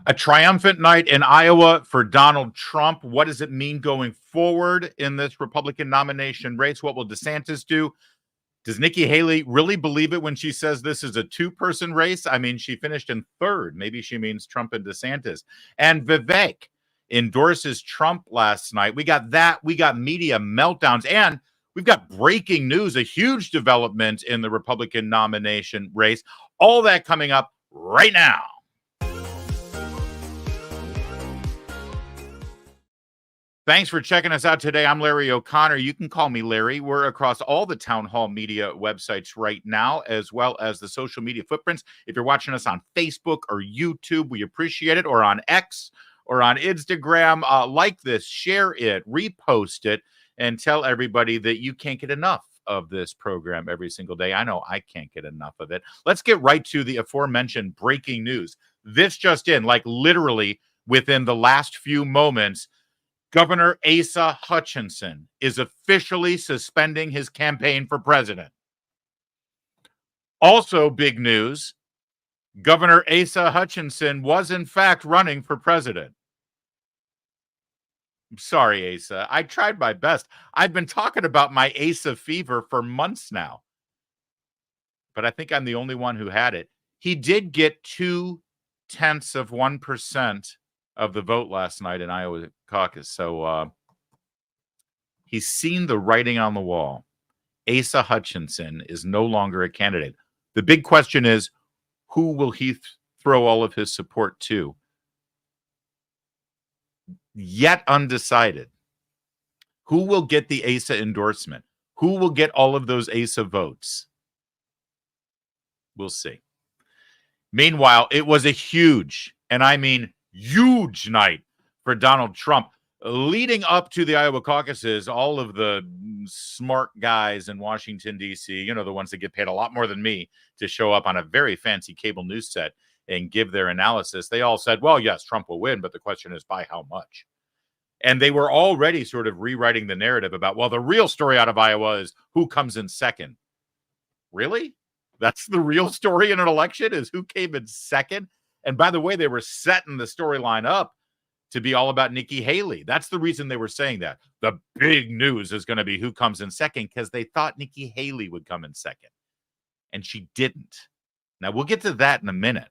A triumphant night in Iowa for Donald Trump. What does it mean going forward in this Republican nomination race? What will DeSantis do? Does Nikki Haley really believe it when she says this is a two-person race? I mean, she finished in third. Maybe she means Trump and DeSantis. And Vivek endorses Trump last night. We got that. We got media meltdowns. And we've got breaking news, a huge development in the Republican nomination race. All that coming up right now. Thanks for checking us out today. I'm Larry O'Connor. You can call me Larry. We're across all the Town Hall Media websites right now, as well as the social media footprints. If you're watching us on Facebook or YouTube, we appreciate it, or on X or on Instagram. Like this, share it, repost it, and tell everybody that you can't get enough of this program every single day. I know I can't get enough of it. Let's get right to the aforementioned breaking news. This just in, like literally within the last few moments, Governor Asa Hutchinson is officially suspending his campaign for president. Also, big news, Governor Asa Hutchinson was in fact running for president. I'm sorry, Asa. I tried my best. I've been talking about my Asa fever for months now, but I think I'm the only one who had it. He did get 0.2% of the vote last night in Iowa caucus. So he's seen the writing on the wall. Asa Hutchinson is no longer a candidate. The big question is, who will he throw all of his support to? Yet undecided. Who will get the Asa endorsement? Who will get all of those Asa votes? We'll see. Meanwhile, it was a huge, and I mean huge night for Donald Trump. Leading up to the Iowa caucuses, all of the smart guys in Washington, D.C., you know, the ones that get paid a lot more than me to show up on a very fancy cable news set and give their analysis, they all said, well, yes, Trump will win, but the question is by how much? And they were already sort of rewriting the narrative about, well, the real story out of Iowa is who comes in second. Really? That's the real story in an election, is who came in second? And by the way, they were setting the storyline up to be all about Nikki Haley. That's the reason they were saying that. The big news is going to be who comes in second, because they thought Nikki Haley would come in second. And she didn't. Now, we'll get to that in a minute.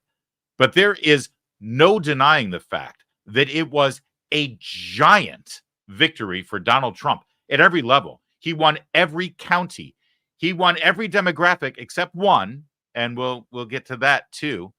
But there is no denying the fact that it was a giant victory for Donald Trump at every level. He won every county. He won every demographic except one, and we'll get to that too.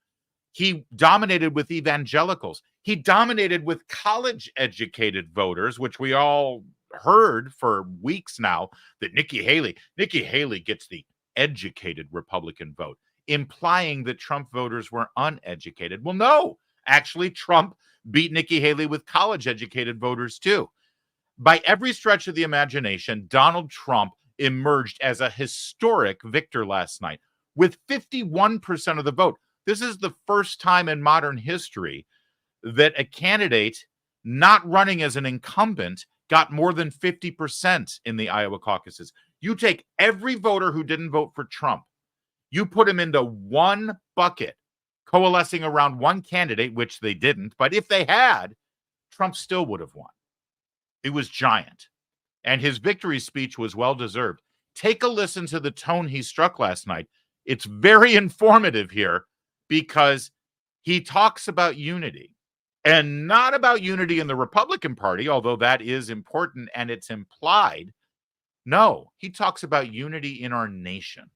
He dominated with evangelicals. He dominated with college-educated voters, which we all heard for weeks now that Nikki Haley gets the educated Republican vote, implying that Trump voters were uneducated. Well, no, actually, Trump beat Nikki Haley with college-educated voters too. By every stretch of the imagination, Donald Trump emerged as a historic victor last night with 51% of the vote. This is the first time in modern history that a candidate not running as an incumbent got more than 50% in the Iowa caucuses. You take every voter who didn't vote for Trump, you put him into one bucket, coalescing around one candidate, which they didn't. But if they had, Trump still would have won. It was giant. And his victory speech was well-deserved. Take a listen to the tone he struck last night. It's very informative here, because he talks about unity, and not about unity in the Republican Party, although that is important and it's implied. No, he talks about unity in our nation.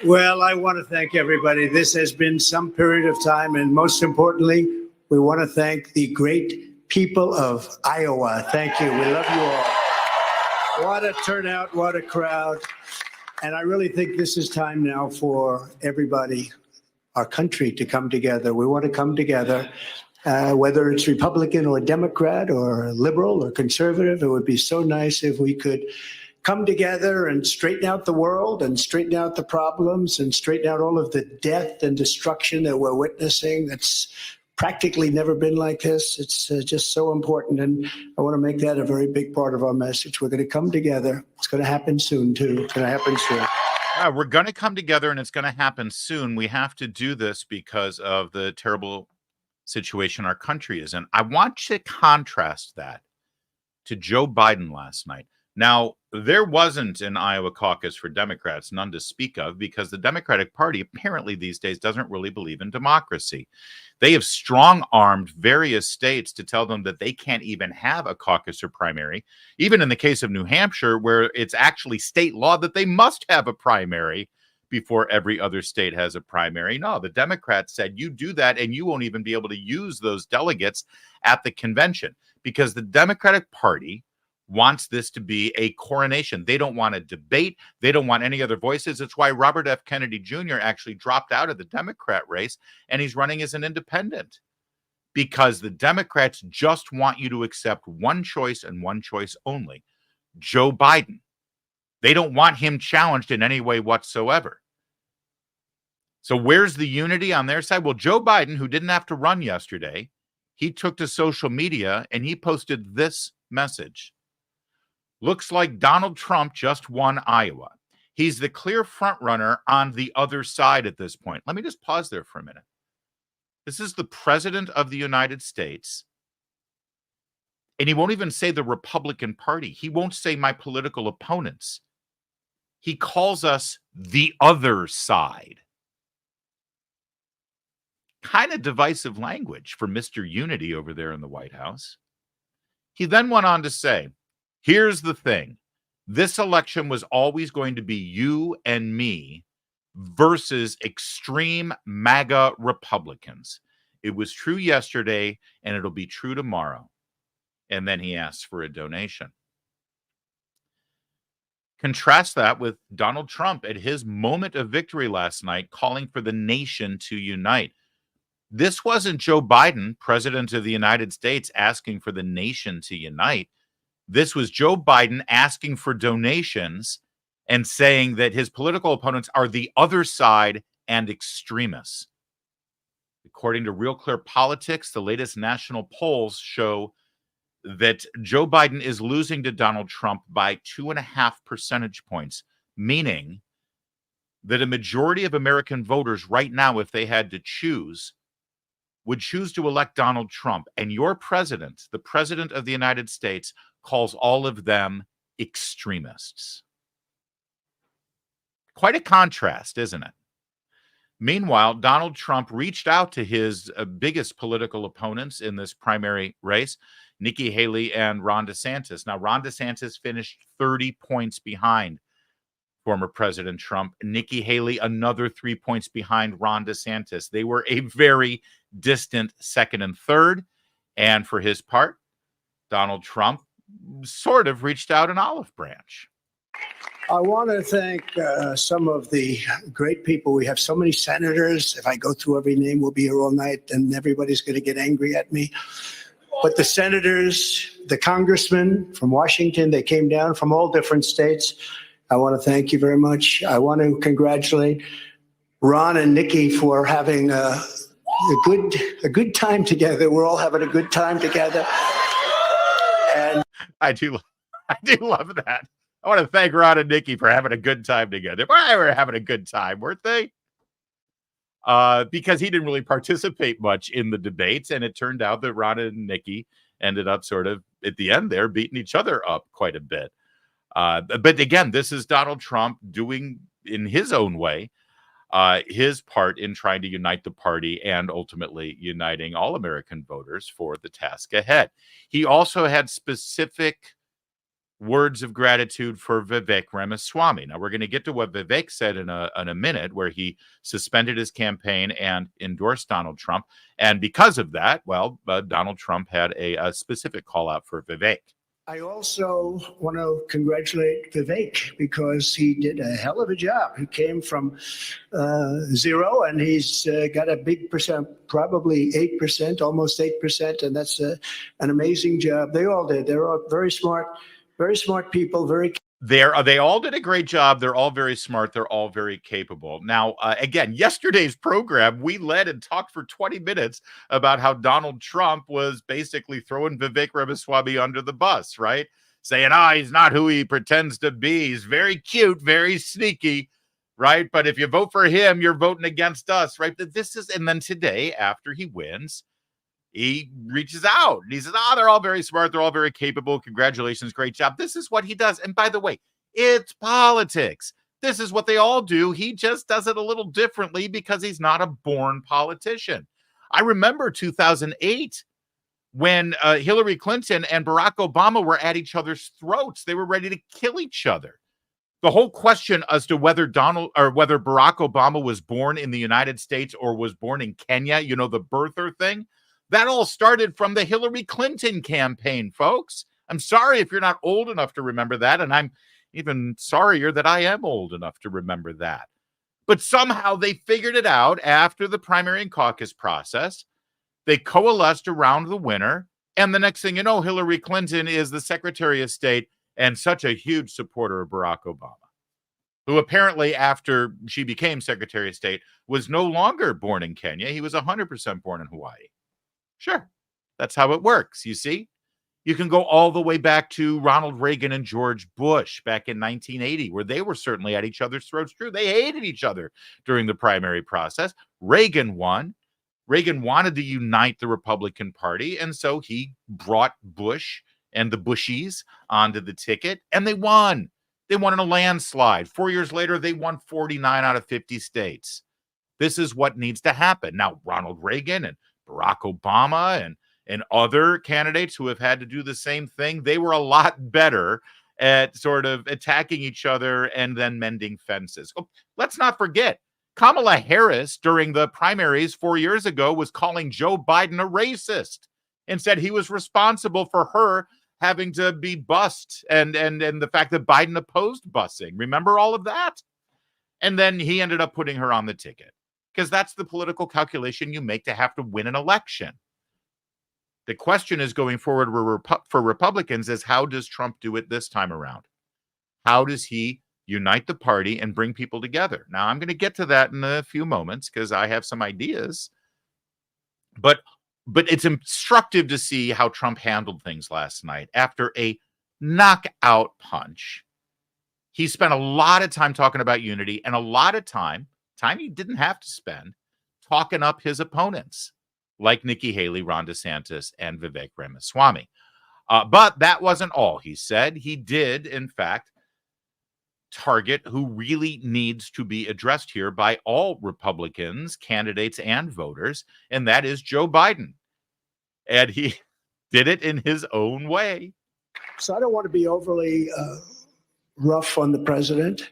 Well, I want to thank everybody. This has been some period of time, and most importantly, we want to thank the great people of Iowa. Thank you. We love you all. What a turnout, what a crowd. And I really think this is time now for everybody, our country, to come together. We want to come together, whether it's Republican or Democrat or liberal or conservative. It would be so nice if we could come together and straighten out the world and straighten out the problems and straighten out all of the death and destruction that we're witnessing. That's practically never been like this. It's just so important. And I want to make that a very big part of our message. We're going to come together. It's going to happen soon, too. It's going to happen soon. We're going to come together, and it's going to happen soon. We have to do this because of the terrible situation our country is in. I want to contrast that to Joe Biden last night. Now, there wasn't an Iowa caucus for Democrats, none to speak of, because the Democratic Party apparently these days doesn't really believe in democracy. They have strong-armed various states to tell them that they can't even have a caucus or primary, even in the case of New Hampshire, where it's actually state law that they must have a primary before every other state has a primary. No, the Democrats said, you do that and you won't even be able to use those delegates at the convention, because the Democratic Party wants this to be a coronation. They don't want a debate. They don't want any other voices. It's why Robert F. Kennedy Jr. actually dropped out of the Democrat race, and he's running as an independent, because the Democrats just want you to accept one choice and one choice only, Joe Biden. They don't want him challenged in any way whatsoever. So where's the unity on their side? Well, Joe Biden, who didn't have to run yesterday, he took to social media and he posted this message. Looks like Donald Trump just won Iowa. He's the clear frontrunner on the other side at this point. Let me just pause there for a minute. This is the president of the United States, and he won't even say the Republican Party. He won't say my political opponents. He calls us the other side. Kind of divisive language for Mr. Unity over there in the White House. He then went on to say, here's the thing. This election was always going to be you and me versus extreme MAGA Republicans. It was true yesterday, and it'll be true tomorrow. And then he asks for a donation. Contrast that with Donald Trump at his moment of victory last night, calling for the nation to unite. This wasn't Joe Biden, president of the United States, asking for the nation to unite. This was Joe Biden asking for donations and saying that his political opponents are the other side and extremists. According to Real Clear Politics, the latest national polls show that Joe Biden is losing to Donald Trump by 2.5 percentage points, meaning that a majority of American voters right now, if they had to choose, would choose to elect Donald Trump. And your president, the president of the United States, calls all of them extremists. Quite a contrast, isn't it? Meanwhile, Donald Trump reached out to his biggest political opponents in this primary race, Nikki Haley and Ron DeSantis. Now, Ron DeSantis finished 30 points behind former President Trump. Nikki Haley, another 3 points behind Ron DeSantis. They were a very distant second and third. And for his part, Donald Trump sort of reached out an olive branch. I want to thank some of the great people. We have so many senators. If I go through every name, we'll be here all night, and everybody's going to get angry at me. But the senators, the congressmen from Washington, they came down from all different states. I want to thank you very much. I want to congratulate Ron and Nikki for having a good time together. We're all having a good time together. And I do love that. I want to thank Ron and Nikki for having a good time together. Well, they were having a good time, weren't they? Because he didn't really participate much in the debates, and it turned out that Ron and Nikki ended up sort of at the end there beating each other up quite a bit. But again, this is Donald Trump doing in his own way his part in trying to unite the party and ultimately uniting all American voters for the task ahead. He also had specific words of gratitude for Vivek Ramaswamy. Now, we're going to get to what Vivek said in a minute, where he suspended his campaign and endorsed Donald Trump. And because of that, well, Donald Trump had a specific call out for Vivek. I also want to congratulate Vivek because he did a hell of a job. He came from zero, and he's got a big percent, probably 8%, almost 8%, and that's an amazing job. They all did. They're all very smart people, They all did a great job. They're all very smart. They're all very capable. Now, again, yesterday's program, we led and talked for 20 minutes about how Donald Trump was basically throwing Vivek Ramaswamy under the bus, right? Saying, he's not who he pretends to be. He's very cute, very sneaky. right? But if you vote for him, you're voting against us, right? But this is, and then today, after he wins, he reaches out and he says, they're all very smart. They're all very capable. Congratulations. Great job. This is what he does. And by the way, it's politics. This is what they all do. He just does it a little differently because he's not a born politician. I remember 2008 when Hillary Clinton and Barack Obama were at each other's throats. They were ready to kill each other. The whole question as to whether whether Barack Obama was born in the United States or was born in Kenya, you know, the birther thing, that all started from the Hillary Clinton campaign, folks. I'm sorry if you're not old enough to remember that, and I'm even sorrier that I am old enough to remember that. But somehow they figured it out after the primary and caucus process. They coalesced around the winner, and the next thing you know, Hillary Clinton is the Secretary of State and such a huge supporter of Barack Obama, who apparently, after she became Secretary of State, was no longer born in Kenya. He was 100% born in Hawaii. Sure, that's how it works, you see? You can go all the way back to Ronald Reagan and George Bush back in 1980, where they were certainly at each other's throats. True, they hated each other during the primary process. Reagan won. Reagan wanted to unite the Republican Party, and so he brought Bush and the Bushies onto the ticket, and they won. They won in a landslide. 4 years later, they won 49 out of 50 states. This is what needs to happen. Now, Ronald Reagan and Barack Obama and other candidates who have had to do the same thing, they were a lot better at sort of attacking each other and then mending fences. Oh, let's not forget, Kamala Harris during the primaries 4 years ago was calling Joe Biden a racist and said he was responsible for her having to be bussed and the fact that Biden opposed busing. Remember all of that? And then he ended up putting her on the ticket because that's the political calculation you make to have to win an election. The question is going forward for Republicans is, how does Trump do it this time around? How does he unite the party and bring people together? Now, I'm going to get to that in a few moments because I have some ideas. But it's instructive to see how Trump handled things last night. After a knockout punch, he spent a lot of time talking about unity and a lot of time he didn't have to spend talking up his opponents, like Nikki Haley, Ron DeSantis, and Vivek Ramaswamy. But that wasn't all he said. He did, in fact, target who really needs to be addressed here by all Republicans, candidates, and voters, and that is Joe Biden. And he did it in his own way. So I don't want to be overly rough on the president,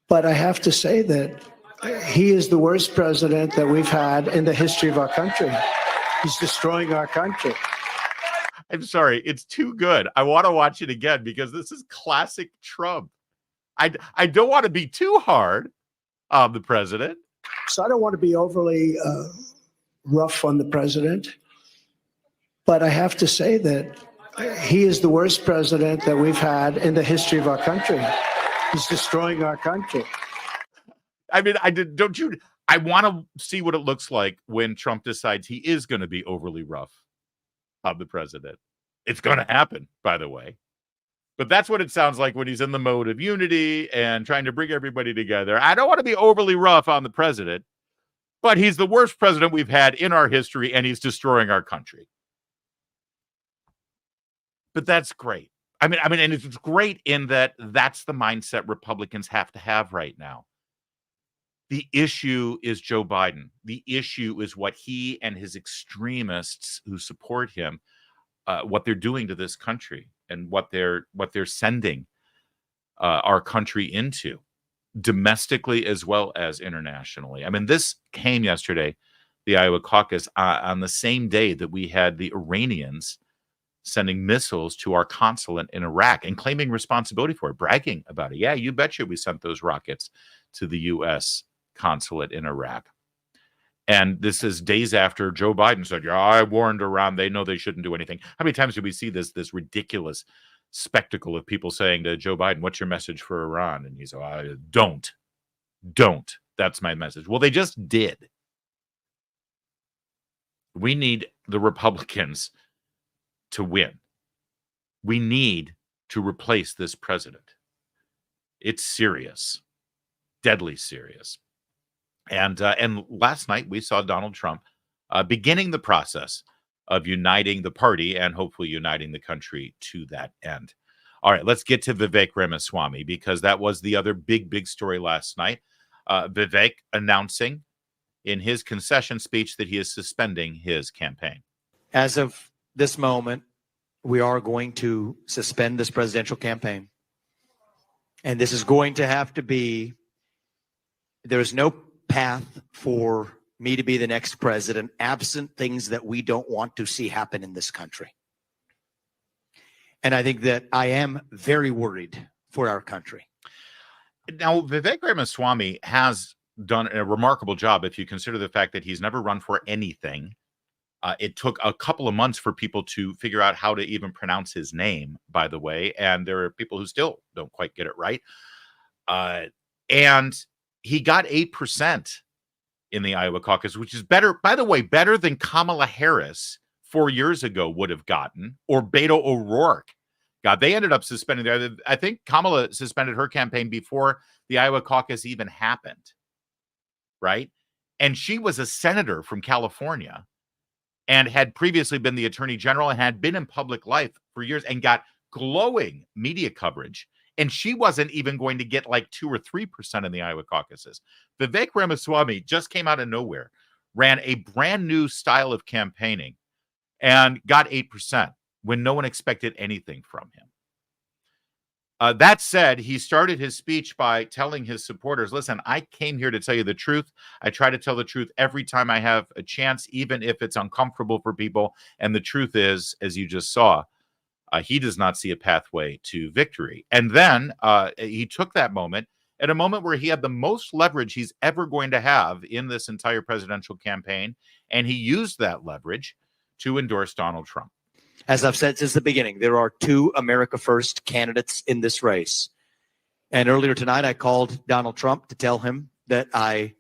but I have to say that he is the worst president that we've had in the history of our country. He's destroying our country. I'm sorry, it's too good. I want to watch it again because this is classic Trump. I don't want to be too hard on the president. So I don't want to be overly rough on the president, but I have to say that he is the worst president that we've had in the history of our country. He's destroying our country. I mean, I want to see what it looks like when Trump decides he is going to be overly rough on the president. It's going to happen, by the way. But that's what it sounds like when he's in the mode of unity and trying to bring everybody together. I don't want to be overly rough on the president, but he's the worst president we've had in our history, and he's destroying our country. But that's great. I mean, and it's great in that that's the mindset Republicans have to have right now. The issue is Joe Biden. The issue is what he and his extremists who support him, what they're doing to this country and what they're sending our country into, domestically as well as internationally. I mean, this came yesterday, the Iowa caucus, on the same day that we had the Iranians sending missiles to our consulate in Iraq and claiming responsibility for it, bragging about it. Yeah, you betcha we sent those rockets to the U.S. consulate in Iraq. And this is days after Joe Biden said, yeah, I warned Iran. They know they shouldn't do anything. How many times do we see this ridiculous spectacle of people saying to Joe Biden, what's your message for Iran? And he's don't. That's my message. Well, they just did. We need the Republicans to win. We need to replace this president. It's serious. deadly serious. And last night we saw Donald Trump beginning the process of uniting the party and hopefully uniting the country to that end. All right, let's get to Vivek Ramaswamy, because that was the other big story last night. Vivek announcing in his concession speech that he is suspending his campaign. As of this moment, we are going to suspend this presidential campaign. And this is going to have to be, there's no path for me to be the next president absent things that we don't want to see happen in this country. And I think that I am very worried for our country. Now, Vivek Ramaswamy has done a remarkable job if you consider the fact that he's never run for anything. It took a couple of months for people to figure out how to even pronounce his name, by the way. And there are people who still don't quite get it right. And he got 8% in the Iowa caucus, which is better, by the way, better than Kamala Harris 4 years ago would have gotten, or Beto O'Rourke. God, they ended up suspending. I think Kamala suspended her campaign before the Iowa caucus even happened, right? And she was a senator from California and had previously been the attorney general and had been in public life for years and got glowing media coverage. And she wasn't even going to get like 2 or 3% in the Iowa caucuses. Vivek Ramaswamy just came out of nowhere, ran a brand new style of campaigning, and got 8% when no one expected anything from him. That said, he started his speech by telling his supporters, listen, I came here to tell you the truth. I try to tell the truth every time I have a chance, even if it's uncomfortable for people. And the truth is, as you just saw, he does not see a pathway to victory. And then he took that moment at a moment where he had the most leverage he's ever going to have in this entire presidential campaign. And he used that leverage to endorse Donald Trump. As I've said since the beginning, there are 2 America First candidates in this race. And earlier tonight, I called Donald Trump to tell him that I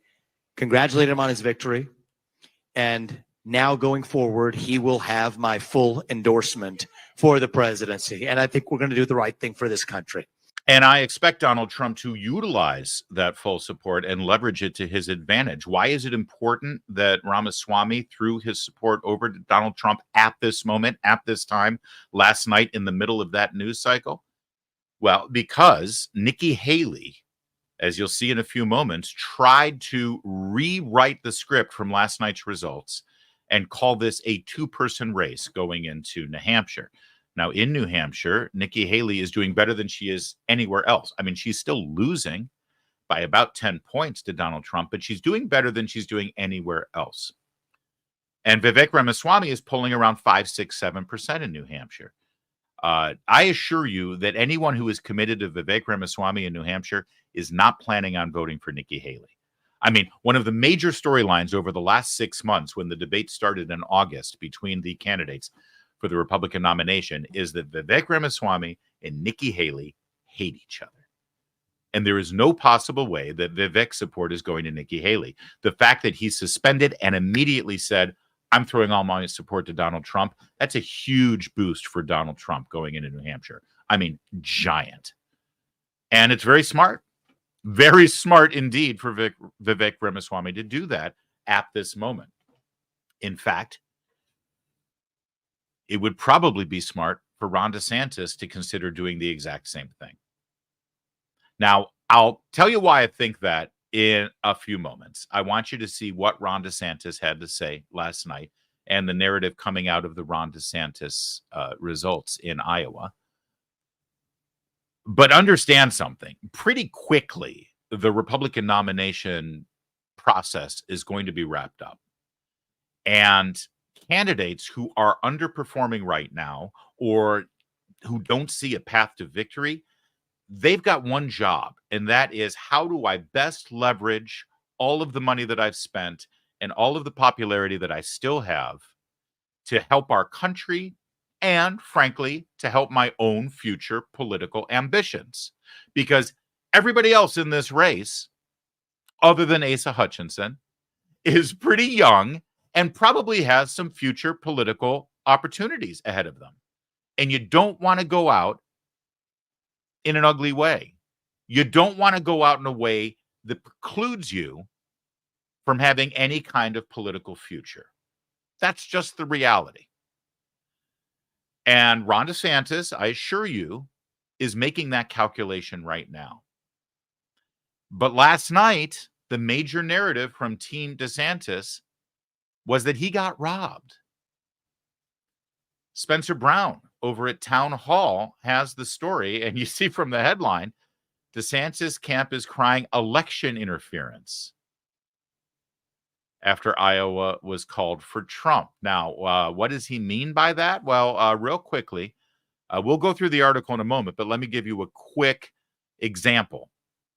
congratulate him on his victory. And now going forward, he will have my full endorsement for the presidency. And I think we're going to do the right thing for this country. And I expect Donald Trump to utilize that full support and leverage it to his advantage. Why is it important that Ramaswamy threw his support over to Donald Trump at this moment, at this time, last night in the middle of that news cycle? Well, because Nikki Haley, as you'll see in a few moments, tried to rewrite the script from last night's results and call this a 2-person race going into New Hampshire. Now, in New Hampshire, Nikki Haley is doing better than she is anywhere else. I mean, she's still losing by about 10 points to Donald Trump, but she's doing better than she's doing anywhere else. And Vivek Ramaswamy is polling around 5, 6, 7% in New Hampshire. I assure you that anyone who is committed to Vivek Ramaswamy in New Hampshire is not planning on voting for Nikki Haley. I mean, one of the major storylines over the last 6 months when the debate started in August between the candidates for the Republican nomination is that Vivek Ramaswamy and Nikki Haley hate each other. And there is no possible way that Vivek's support is going to Nikki Haley. The fact that he suspended and immediately said, I'm throwing all my support to Donald Trump, that's a huge boost for Donald Trump going into New Hampshire. I mean, giant. And it's very smart indeed for Vivek Ramaswamy to do that at this moment. In fact, it would probably be smart for Ron DeSantis to consider doing the exact same thing. Now, I'll tell you why I think that in a few moments. I want you to see what Ron DeSantis had to say last night and the narrative coming out of the Ron DeSantis results in Iowa. But understand something. Pretty quickly, the Republican nomination process is going to be wrapped up. And candidates who are underperforming right now or who don't see a path to victory, they've got one job, and that is how do I best leverage all of the money that I've spent and all of the popularity that I still have to help our country and, frankly, to help my own future political ambitions. Because everybody else in this race, other than Asa Hutchinson, is pretty young and probably has some future political opportunities ahead of them. And you don't want to go out in an ugly way. You don't want to go out in a way that precludes you from having any kind of political future. That's just the reality. And Ron DeSantis, I assure you, is making that calculation right now. But last night, the major narrative from Team DeSantis was that he got robbed. Spencer Brown over at Town Hall has the story, and you see from the headline, DeSantis camp is crying election interference after Iowa was called for Trump. Now, what does he mean by that? Well, real quickly, we'll go through the article in a moment, but let me give you a quick example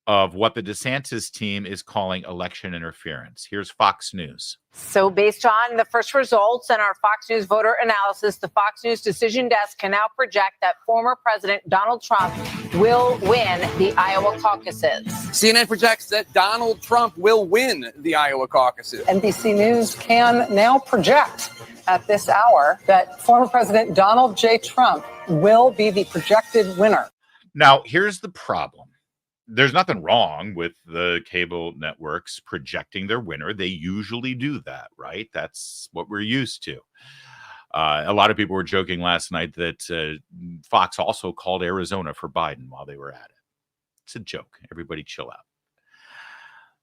of what the DeSantis team is calling election interference. Here's Fox News. So based on the first results and our Fox News voter analysis, the Fox News decision desk can now project that former President Donald Trump will win the Iowa caucuses. CNN projects that Donald Trump will win the Iowa caucuses. NBC News can now project at this hour that former President Donald J. Trump will be the projected winner. Now, here's the problem. There's nothing wrong with the cable networks projecting their winner. They usually do that, right? That's what we're used to. A lot of people were joking last night that Fox also called Arizona for Biden while they were at it. It's a joke. Everybody chill out.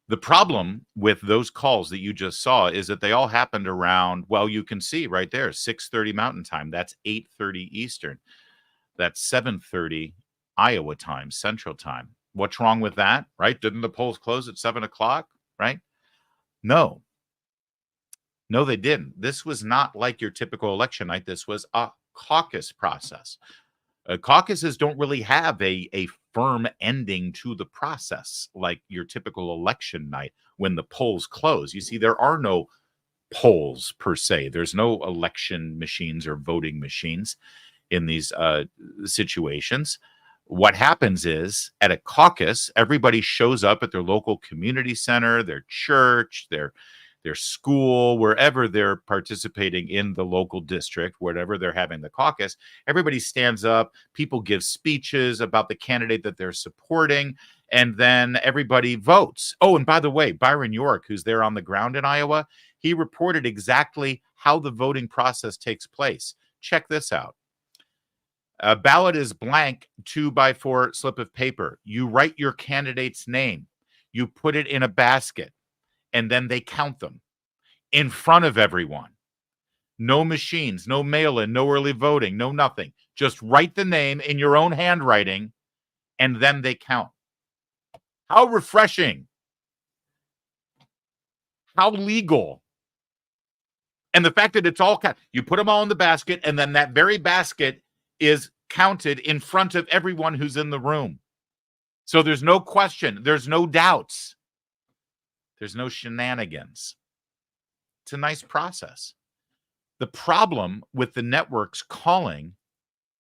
The problem with those calls that you just saw is that they all happened around, well, you can see right there, 6:30 Mountain Time. That's 8:30 Eastern. That's 7:30 Iowa time, Central Time. What's wrong with that, right? Didn't the polls close at 7 o'clock, right? No, they didn't. This was not like your typical election night. This was a caucus process. Caucuses don't really have a firm ending to the process like your typical election night when the polls close. You see, there are no polls per se. There's no election machines or voting machines in these situations. What happens is at a caucus, everybody shows up at their local community center, their church, their school, wherever they're participating in the local district, wherever they're having the caucus. Everybody stands up. People give speeches about the candidate that they're supporting, and then everybody votes. Oh, and by the way, Byron York, who's there on the ground in Iowa, he reported exactly how the voting process takes place. Check this out. A ballot is blank 2x4 slip of paper. You write your candidate's name. You put it in a basket, and then they count them in front of everyone. No machines, no mail-in, no early voting, no nothing. Just write the name in your own handwriting, and then they count. How refreshing. How legal. And the fact that it's all counted. You put them all in the basket, and then that very basket is counted in front of everyone who's in the room. So there's no question. There's no doubts. There's no shenanigans. It's a nice process. The problem with the networks calling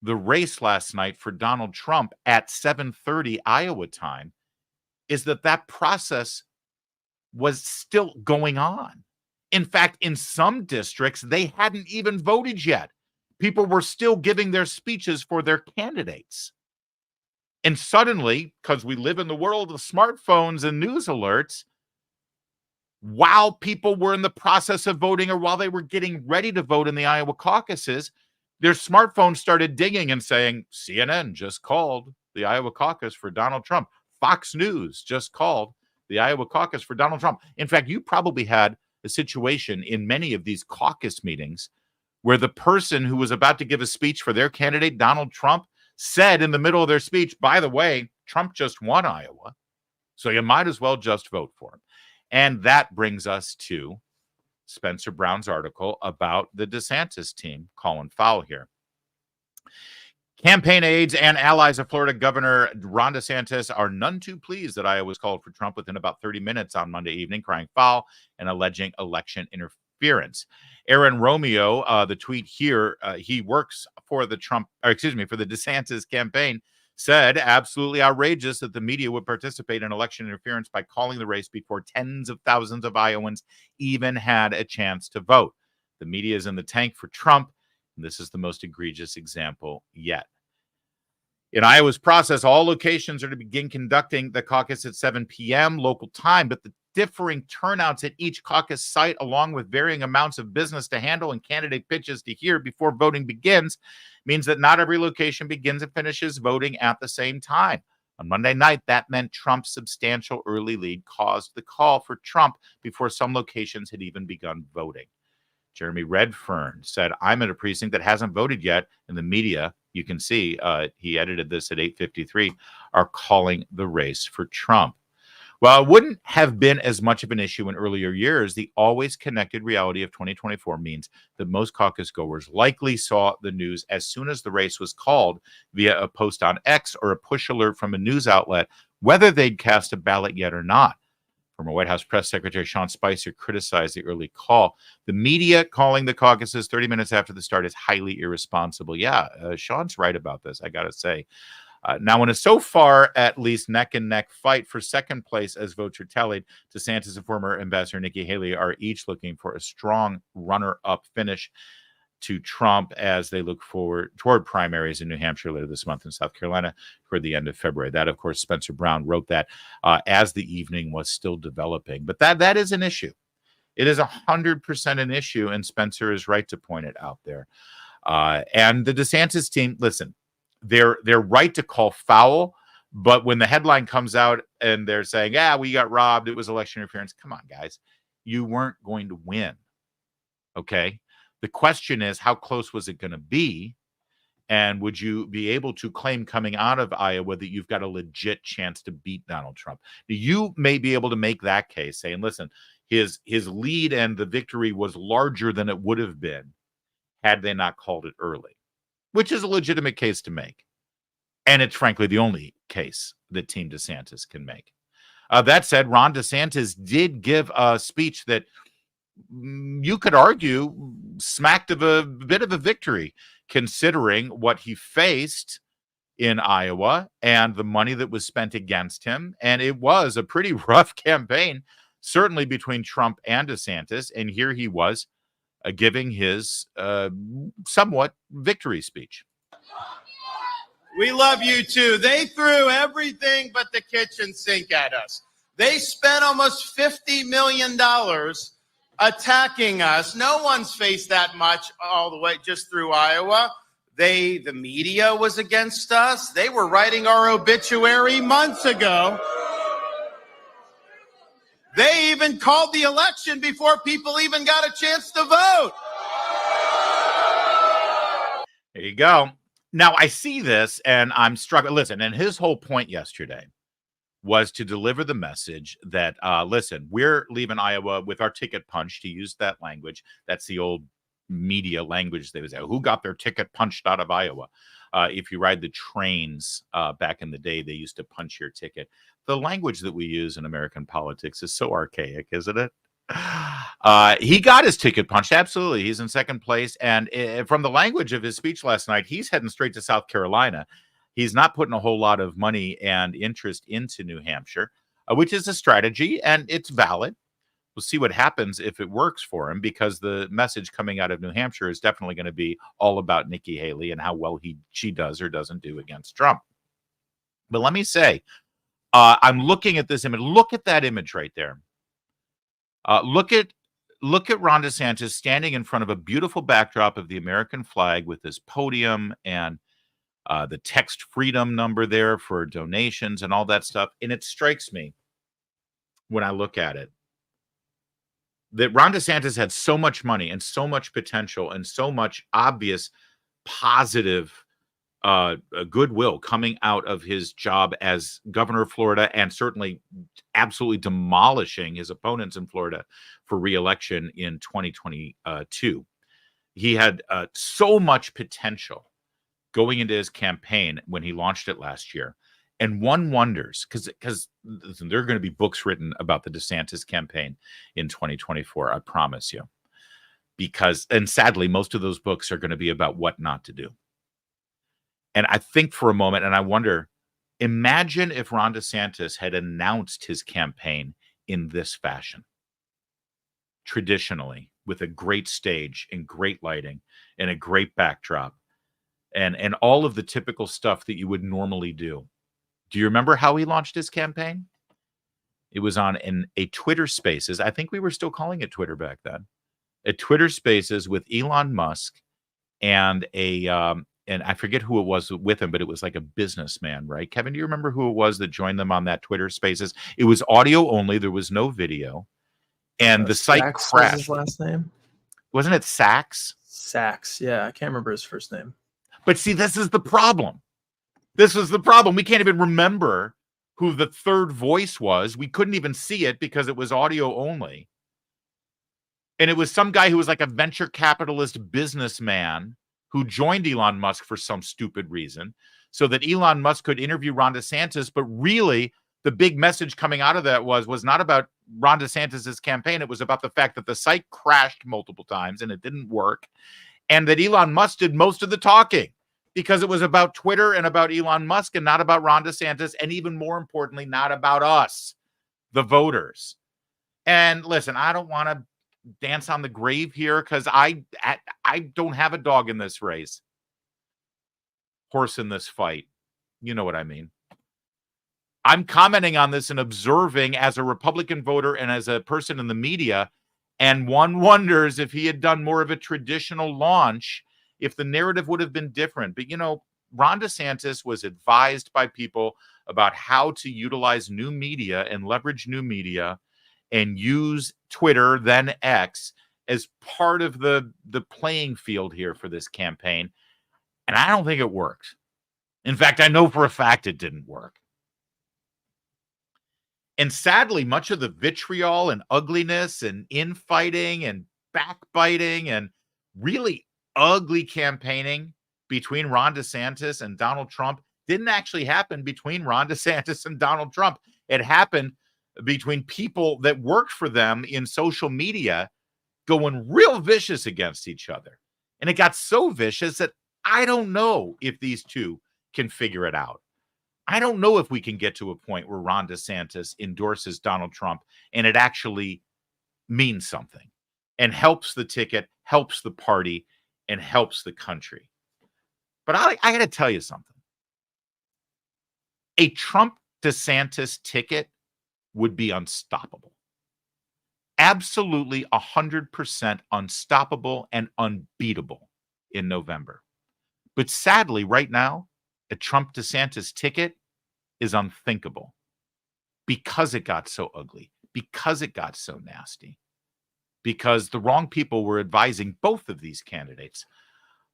the race last night for Donald Trump at 7:30 Iowa time is that process was still going on. In fact, in some districts, they hadn't even voted yet. People were still giving their speeches for their candidates. And suddenly, because we live in the world of smartphones and news alerts, while people were in the process of voting or while they were getting ready to vote in the Iowa caucuses, their smartphones started dinging and saying, CNN just called the Iowa caucus for Donald Trump. Fox News just called the Iowa caucus for Donald Trump. In fact, you probably had a situation in many of these caucus meetings where the person who was about to give a speech for their candidate, Donald Trump, said in the middle of their speech, by the way, Trump just won Iowa, so you might as well just vote for him. And that brings us to Spencer Brown's article about the DeSantis team calling foul here. Campaign aides and allies of Florida Governor Ron DeSantis are none too pleased that Iowa was called for Trump within about 30 minutes on Monday evening, crying foul and alleging election interference. Aaron Romeo, the tweet here, he works for the for the DeSantis campaign, said absolutely outrageous that the media would participate in election interference by calling the race before tens of thousands of Iowans even had a chance to vote. The media is in the tank for Trump, and this is the most egregious example yet. In Iowa's process, all locations are to begin conducting the caucus at 7 p.m. local time, but the differing turnouts at each caucus site, along with varying amounts of business to handle and candidate pitches to hear before voting begins, means that not every location begins and finishes voting at the same time. On Monday night, that meant Trump's substantial early lead caused the call for Trump before some locations had even begun voting. Jeremy Redfern said, "I'm at a precinct that hasn't voted yet, and the media, you can see, he edited this at 8:53, are calling the race for Trump." While it wouldn't have been as much of an issue in earlier years, the always connected reality of 2024 means that most caucus goers likely saw the news as soon as the race was called via a post on X or a push alert from a news outlet, whether they'd cast a ballot yet or not. Former White House Press Secretary Sean Spicer criticized the early call. The media calling the caucuses 30 minutes after the start is highly irresponsible. Yeah, Sean's right about this, I got to say. Now, in a so far at least neck-and-neck fight for second place as votes are tallied, DeSantis and former Ambassador Nikki Haley are each looking for a strong runner-up finish to Trump as they look forward toward primaries in New Hampshire later this month and South Carolina toward the end of February. That, of course, Spencer Brown wrote that as the evening was still developing. But that is an issue. It is 100% an issue, and Spencer is right to point it out there. And the DeSantis team, listen, they're right to call foul, but when the headline comes out and they're saying, we got robbed, it was election interference. Come on, guys. You weren't going to win. Okay? The question is, how close was it going to be? And would you be able to claim coming out of Iowa that you've got a legit chance to beat Donald Trump? You may be able to make that case, saying, listen, his lead and the victory was larger than it would have been had they not called it early, which is a legitimate case to make. And it's frankly the only case that Team DeSantis can make. That said, Ron DeSantis did give a speech that you could argue smacked of a bit of a victory, considering what he faced in Iowa and the money that was spent against him. And it was a pretty rough campaign, certainly between Trump and DeSantis. And here he was giving his somewhat victory speech. We love you too. They threw everything but the kitchen sink at us. They spent almost $50 million attacking us. No one's faced that much all the way just through Iowa. The media was against us. They were writing our obituary months ago. They even called the election before people even got a chance to vote. There you go. Now, I see this and I'm struggling. Listen, and his whole point yesterday was to deliver the message that, listen, we're leaving Iowa with our ticket punched, to use that language. That's the old media language. They would say, who got their ticket punched out of Iowa? If you ride the trains back in the day, they used to punch your ticket. The language that we use in American politics is so archaic, isn't it? He got his ticket punched. Absolutely. He's in second place. And from the language of his speech last night, he's heading straight to South Carolina. He's not putting a whole lot of money and interest into New Hampshire, which is a strategy, and it's valid. We'll see what happens if it works for him, because the message coming out of New Hampshire is definitely going to be all about Nikki Haley and how well she does or doesn't do against Trump. But let me say, I'm looking at this image. Look at that image right there. Look at Ron DeSantis standing in front of a beautiful backdrop of the American flag with this podium and the text freedom number there for donations and all that stuff. And it strikes me when I look at it that Ron DeSantis had so much money and so much potential and so much obvious positive goodwill coming out of his job as governor of Florida, and certainly absolutely demolishing his opponents in Florida for re-election in 2022. He had so much potential going into his campaign when he launched it last year. And one wonders, because there are going to be books written about the DeSantis campaign in 2024, I promise you. And sadly, most of those books are going to be about what not to do. And I think for a moment, and I wonder, imagine if Ron DeSantis had announced his campaign in this fashion, traditionally, with a great stage and great lighting and a great backdrop. and all of the typical stuff that you would normally do. Do you remember how he launched his campaign? It was on a Twitter Spaces. I think we were still calling it Twitter back then. A Twitter Spaces with Elon Musk and and I forget who it was with him, but it was like a businessman, right? Kevin, do you remember who it was that joined them on that Twitter Spaces? It was audio only. There was no video. And the site Sachs crashed. was his last name? Wasn't it Sachs? Sachs. Yeah, I can't remember his first name. But see, this is the problem. This was the problem. We can't even remember who the third voice was. We couldn't even see it because it was audio only. And it was some guy who was like a venture capitalist businessman who joined Elon Musk for some stupid reason so that Elon Musk could interview Ron DeSantis. But really, the big message coming out of that was not about Ron DeSantis's campaign. It was about the fact that the site crashed multiple times and it didn't work. And that Elon Musk did most of the talking because it was about Twitter and about Elon Musk and not about Ron DeSantis. And even more importantly, not about us, the voters. And listen, I don't want to dance on the grave here because I don't have a dog in this race, horse in this fight. You know what I mean. I'm commenting on this and observing as a Republican voter and as a person in the media, and one wonders if he had done more of a traditional launch, if the narrative would have been different. But, Ron DeSantis was advised by people about how to utilize new media and leverage new media and use Twitter, then X, as part of the playing field here for this campaign. And I don't think it worked. In fact, I know for a fact it didn't work. And sadly, much of the vitriol and ugliness and infighting and backbiting and really ugly campaigning between Ron DeSantis and Donald Trump didn't actually happen between Ron DeSantis and Donald Trump. It happened between people that worked for them in social media going real vicious against each other. And it got so vicious that I don't know if these two can figure it out. I don't know if we can get to a point where Ron DeSantis endorses Donald Trump and it actually means something and helps the ticket, helps the party, and helps the country. But I got to tell you something. A Trump-DeSantis ticket would be unstoppable. Absolutely 100% unstoppable and unbeatable in November. But sadly, right now, a Trump-DeSantis ticket is unthinkable because it got so ugly, because it got so nasty, because the wrong people were advising both of these candidates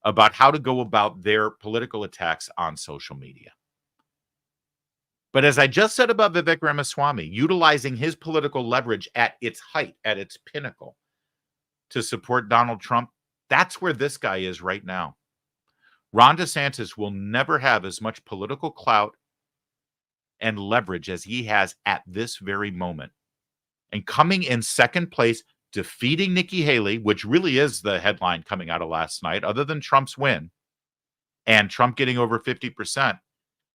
about how to go about their political attacks on social media. But as I just said about Vivek Ramaswamy, utilizing his political leverage at its height, at its pinnacle, to support Donald Trump, that's where this guy is right now. Ron DeSantis will never have as much political clout and leverage as he has at this very moment. And coming in second place, defeating Nikki Haley, which really is the headline coming out of last night, other than Trump's win and Trump getting over 50%.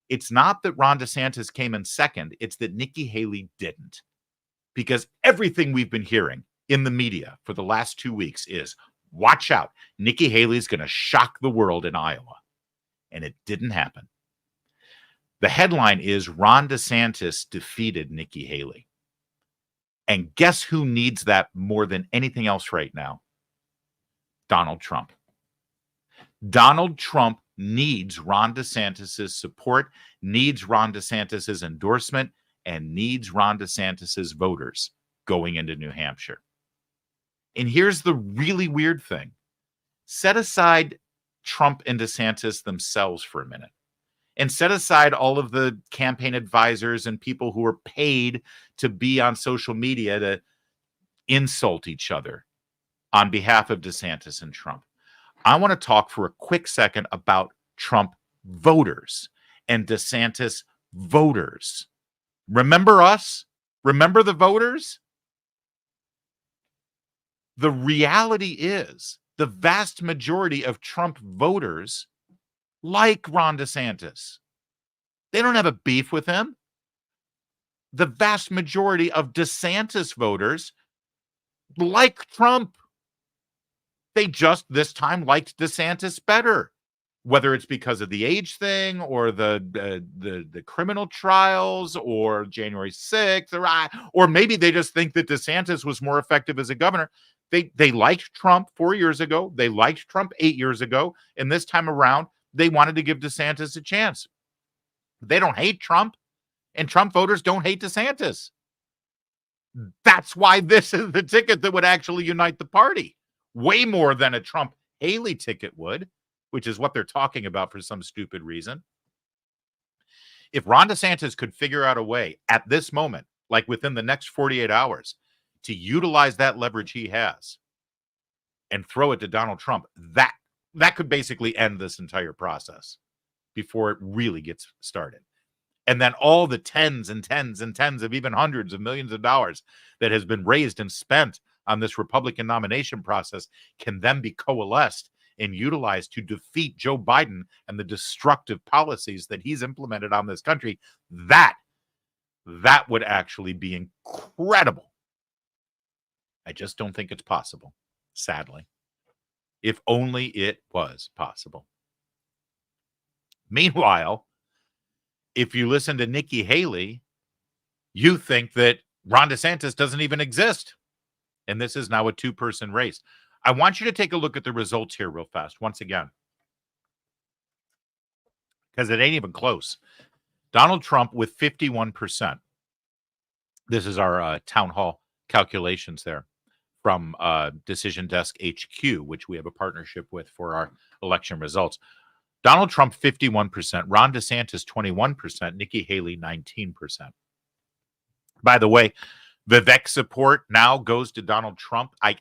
It's not that Ron DeSantis came in second. It's that Nikki Haley didn't. Because everything we've been hearing in the media for the last 2 weeks is, watch out, Nikki Haley's going to shock the world in Iowa. And it didn't happen. The headline is, Ron DeSantis defeated Nikki Haley. And guess who needs that more than anything else right now? Donald Trump. Donald Trump needs Ron DeSantis' support, needs Ron DeSantis' endorsement, and needs Ron DeSantis' voters going into New Hampshire. And here's the really weird thing. Set aside Trump and DeSantis themselves for a minute. And set aside all of the campaign advisors and people who are paid to be on social media to insult each other on behalf of DeSantis and Trump. I want to talk for a quick second about Trump voters and DeSantis voters. Remember us? Remember the voters? The reality is the vast majority of Trump voters like Ron DeSantis. They don't have a beef with him. The vast majority of DeSantis voters like Trump. They just this time liked DeSantis better. whether it's because of the age thing or the criminal trials or January 6th, or maybe they just think that DeSantis was more effective as a governor. They liked Trump 4 years ago. They liked Trump 8 years ago. And this time around, they wanted to give DeSantis a chance. They don't hate Trump, and Trump voters don't hate DeSantis. That's why this is the ticket that would actually unite the party, way more than a Trump-Haley ticket would, which is what they're talking about for some stupid reason. If Ron DeSantis could figure out a way at this moment, like within the next 48 hours, to utilize that leverage he has and throw it to Donald Trump, that could basically end this entire process before it really gets started. And then all the tens and tens and tens of even hundreds of millions of dollars that has been raised and spent on this Republican nomination process can then be coalesced and utilized to defeat Joe Biden and the destructive policies that he's implemented on this country. That would actually be incredible. I just don't think it's possible, sadly. If only it was possible. Meanwhile, if you listen to Nikki Haley, you think that Ron DeSantis doesn't even exist. And this is now a two-person race. I want you to take a look at the results here real fast, once again, because it ain't even close. Donald Trump with 51%. This is our town hall calculations there from Decision Desk HQ, which we have a partnership with for our election results. Donald Trump, 51%. Ron DeSantis, 21%. Nikki Haley, 19%. By the way, Vivek support now goes to Donald Trump. I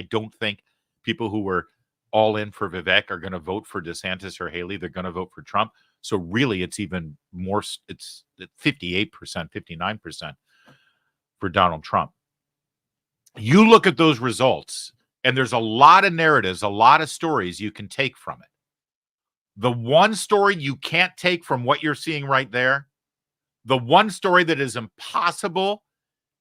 don't think people who were all in for Vivek are going to vote for DeSantis or Haley. They're going to vote for Trump. So really, it's even more. It's 58%, 59% for Donald Trump. You look at those results, and there's a lot of narratives, a lot of stories you can take from it. The one story you can't take from what you're seeing right there, the one story that is impossible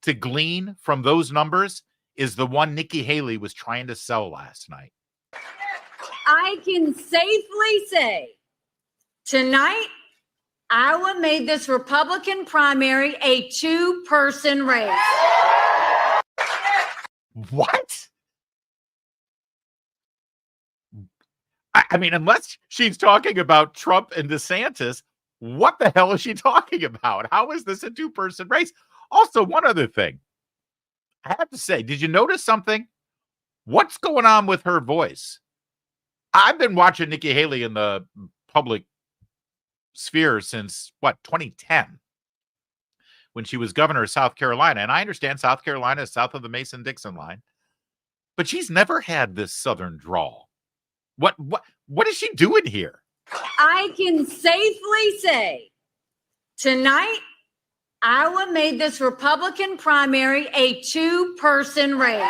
to glean from those numbers, is the one Nikki Haley was trying to sell last night. I can safely say tonight, Iowa made this Republican primary a two-person race. What? I mean, unless she's talking about Trump and DeSantis, what the hell is she talking about? How is this a two-person race? Also, one other thing. I have to say, did you notice something? What's going on with her voice? I've been watching Nikki Haley in the public sphere since, 2010, when she was governor of South Carolina. And I understand South Carolina is south of the Mason-Dixon line, but she's never had this Southern drawl. What is she doing here? I can safely say tonight, Iowa made this Republican primary a two-person race.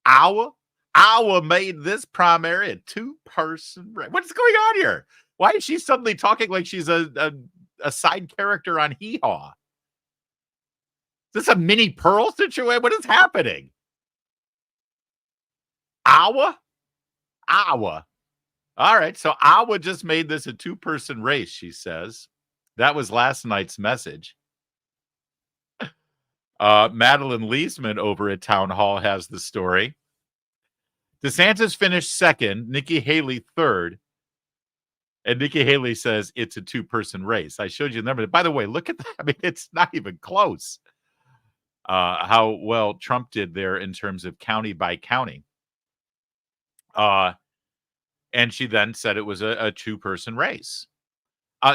Iowa made this primary a two-person race. What's going on here? Why is she suddenly talking like she's a side character on Hee Haw? Is this a mini Pearl situation? What is happening? Iowa. All right, so Iowa just made this a two-person race, she says. That was last night's message. Madeline Leisman over at Town Hall has the story. DeSantis finished second, Nikki Haley third. And Nikki Haley says it's a two-person race. I showed you the number. By the way, look at that. I mean, it's not even close. How well Trump did there in terms of county by county. And she then said it was a two-person race.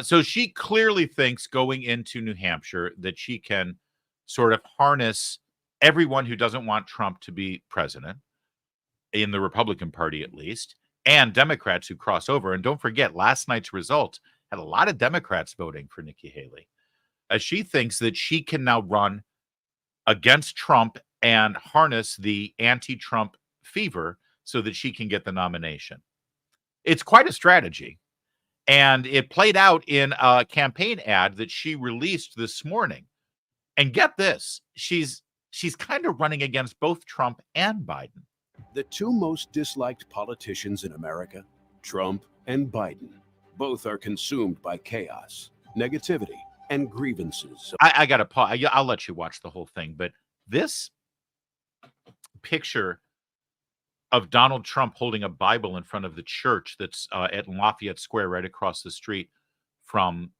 So she clearly thinks going into New Hampshire that she can sort of harness everyone who doesn't want Trump to be president, in the Republican Party at least, and Democrats who cross over. And don't forget, last night's results had a lot of Democrats voting for Nikki Haley. She thinks that she can now run against Trump and harness the anti-Trump fever so that she can get the nomination. It's quite a strategy. And it played out in a campaign ad that she released this morning. And get this, she's kind of running against both Trump and Biden. The two most disliked politicians in America, Trump and Biden. Both are consumed by chaos, negativity, and grievances. I got to pause. I'll let you watch the whole thing, but this picture of Donald Trump holding a Bible in front of the church that's at Lafayette Square right across the street from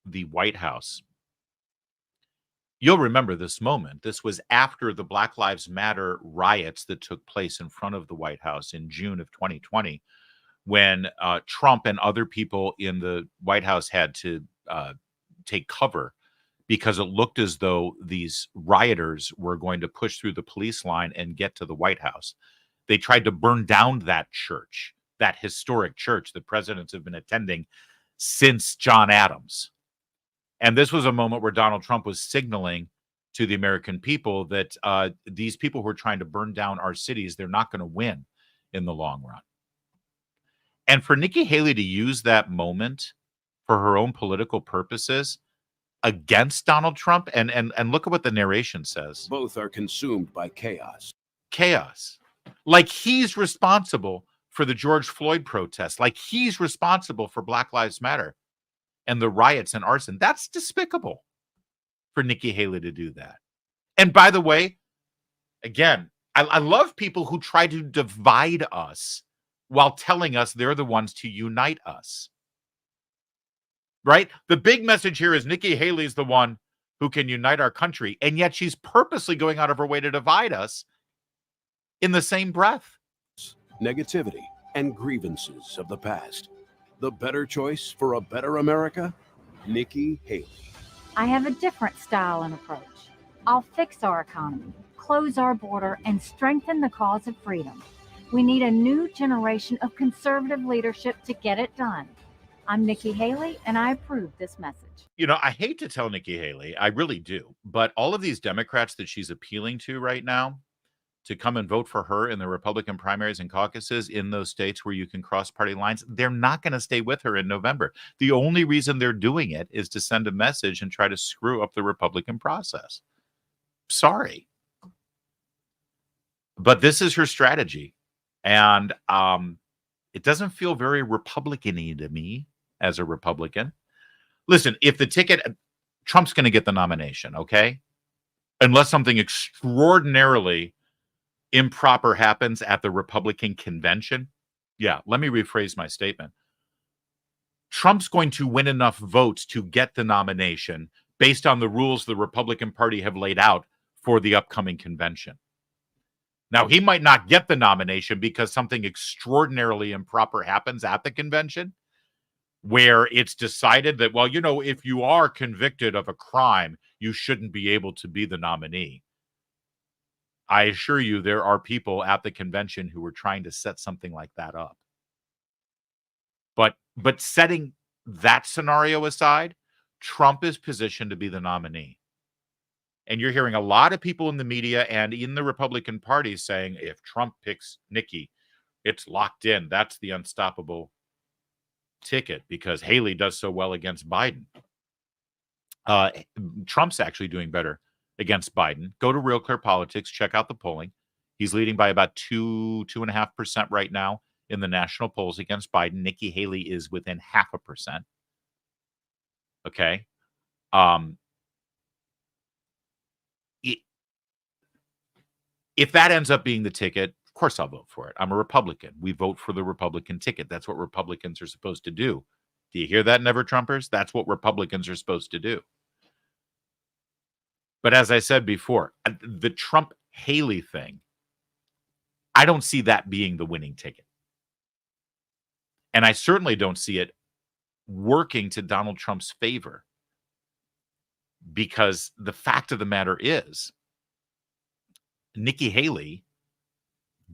the White House. You'll remember this moment. This was after the Black Lives Matter riots that took place in front of the White House in June of 2020, when Trump and other people in the White House had to take cover because it looked as though these rioters were going to push through the police line and get to the White House. They tried to burn down that church, that historic church that presidents have been attending since John Adams. And this was a moment where Donald Trump was signaling to the American people that these people who are trying to burn down our cities, they're not going to win in the long run. And for Nikki Haley to use that moment for her own political purposes against Donald Trump, and look at what the narration says. Both are consumed by chaos. Chaos. Like he's responsible for the George Floyd protests, like he's responsible for Black Lives Matter and the riots and arson. That's despicable for Nikki Haley to do that. And by the way, again, I love people who try to divide us while telling us they're the ones to unite us. Right? The big message here is Nikki Haley is the one who can unite our country, and yet she's purposely going out of her way to divide us in the same breath. Negativity and grievances of the past. The better choice for a better America? Nikki Haley. I have a different style and approach. I'll fix our economy, close our border, and strengthen the cause of freedom. We need a new generation of conservative leadership to get it done. I'm Nikki Haley, and I approve this message. You know, I hate to tell Nikki Haley, I really do, but all of these Democrats that she's appealing to right now to come and vote for her in the Republican primaries and caucuses in those states where you can cross party lines, they're not going to stay with her in November. The only reason they're doing it is to send a message and try to screw up the Republican process. Sorry. But this is her strategy. And it doesn't feel very Republican-y to me as a Republican. Listen, if the ticket, Trump's going to get the nomination, okay? Unless something extraordinarily improper happens at the Republican convention. Yeah, let me rephrase my statement. Trump's going to win enough votes to get the nomination based on the rules the Republican Party have laid out for the upcoming convention. Now, he might not get the nomination because something extraordinarily improper happens at the convention where it's decided that, well, you know, if you are convicted of a crime, you shouldn't be able to be the nominee. I assure you there are people at the convention who are trying to set something like that up. But setting that scenario aside, Trump is positioned to be the nominee. And you're hearing a lot of people in the media and in the Republican Party saying, if Trump picks Nikki, it's locked in. That's the unstoppable ticket because Haley does so well against Biden. Trump's actually doing better against Biden. Go to Real Clear Politics, check out the polling. He's leading by about 2.5% right now in the national polls against Biden. Nikki Haley is within 0.5%. Okay. If that ends up being the ticket, of course I'll vote for it. I'm a Republican. We vote for the Republican ticket. That's what Republicans are supposed to do. Do you hear that, Never Trumpers? That's what Republicans are supposed to do. But as I said before, the Trump-Haley thing, I don't see that being the winning ticket. And I certainly don't see it working to Donald Trump's favor. Because the fact of the matter is, Nikki Haley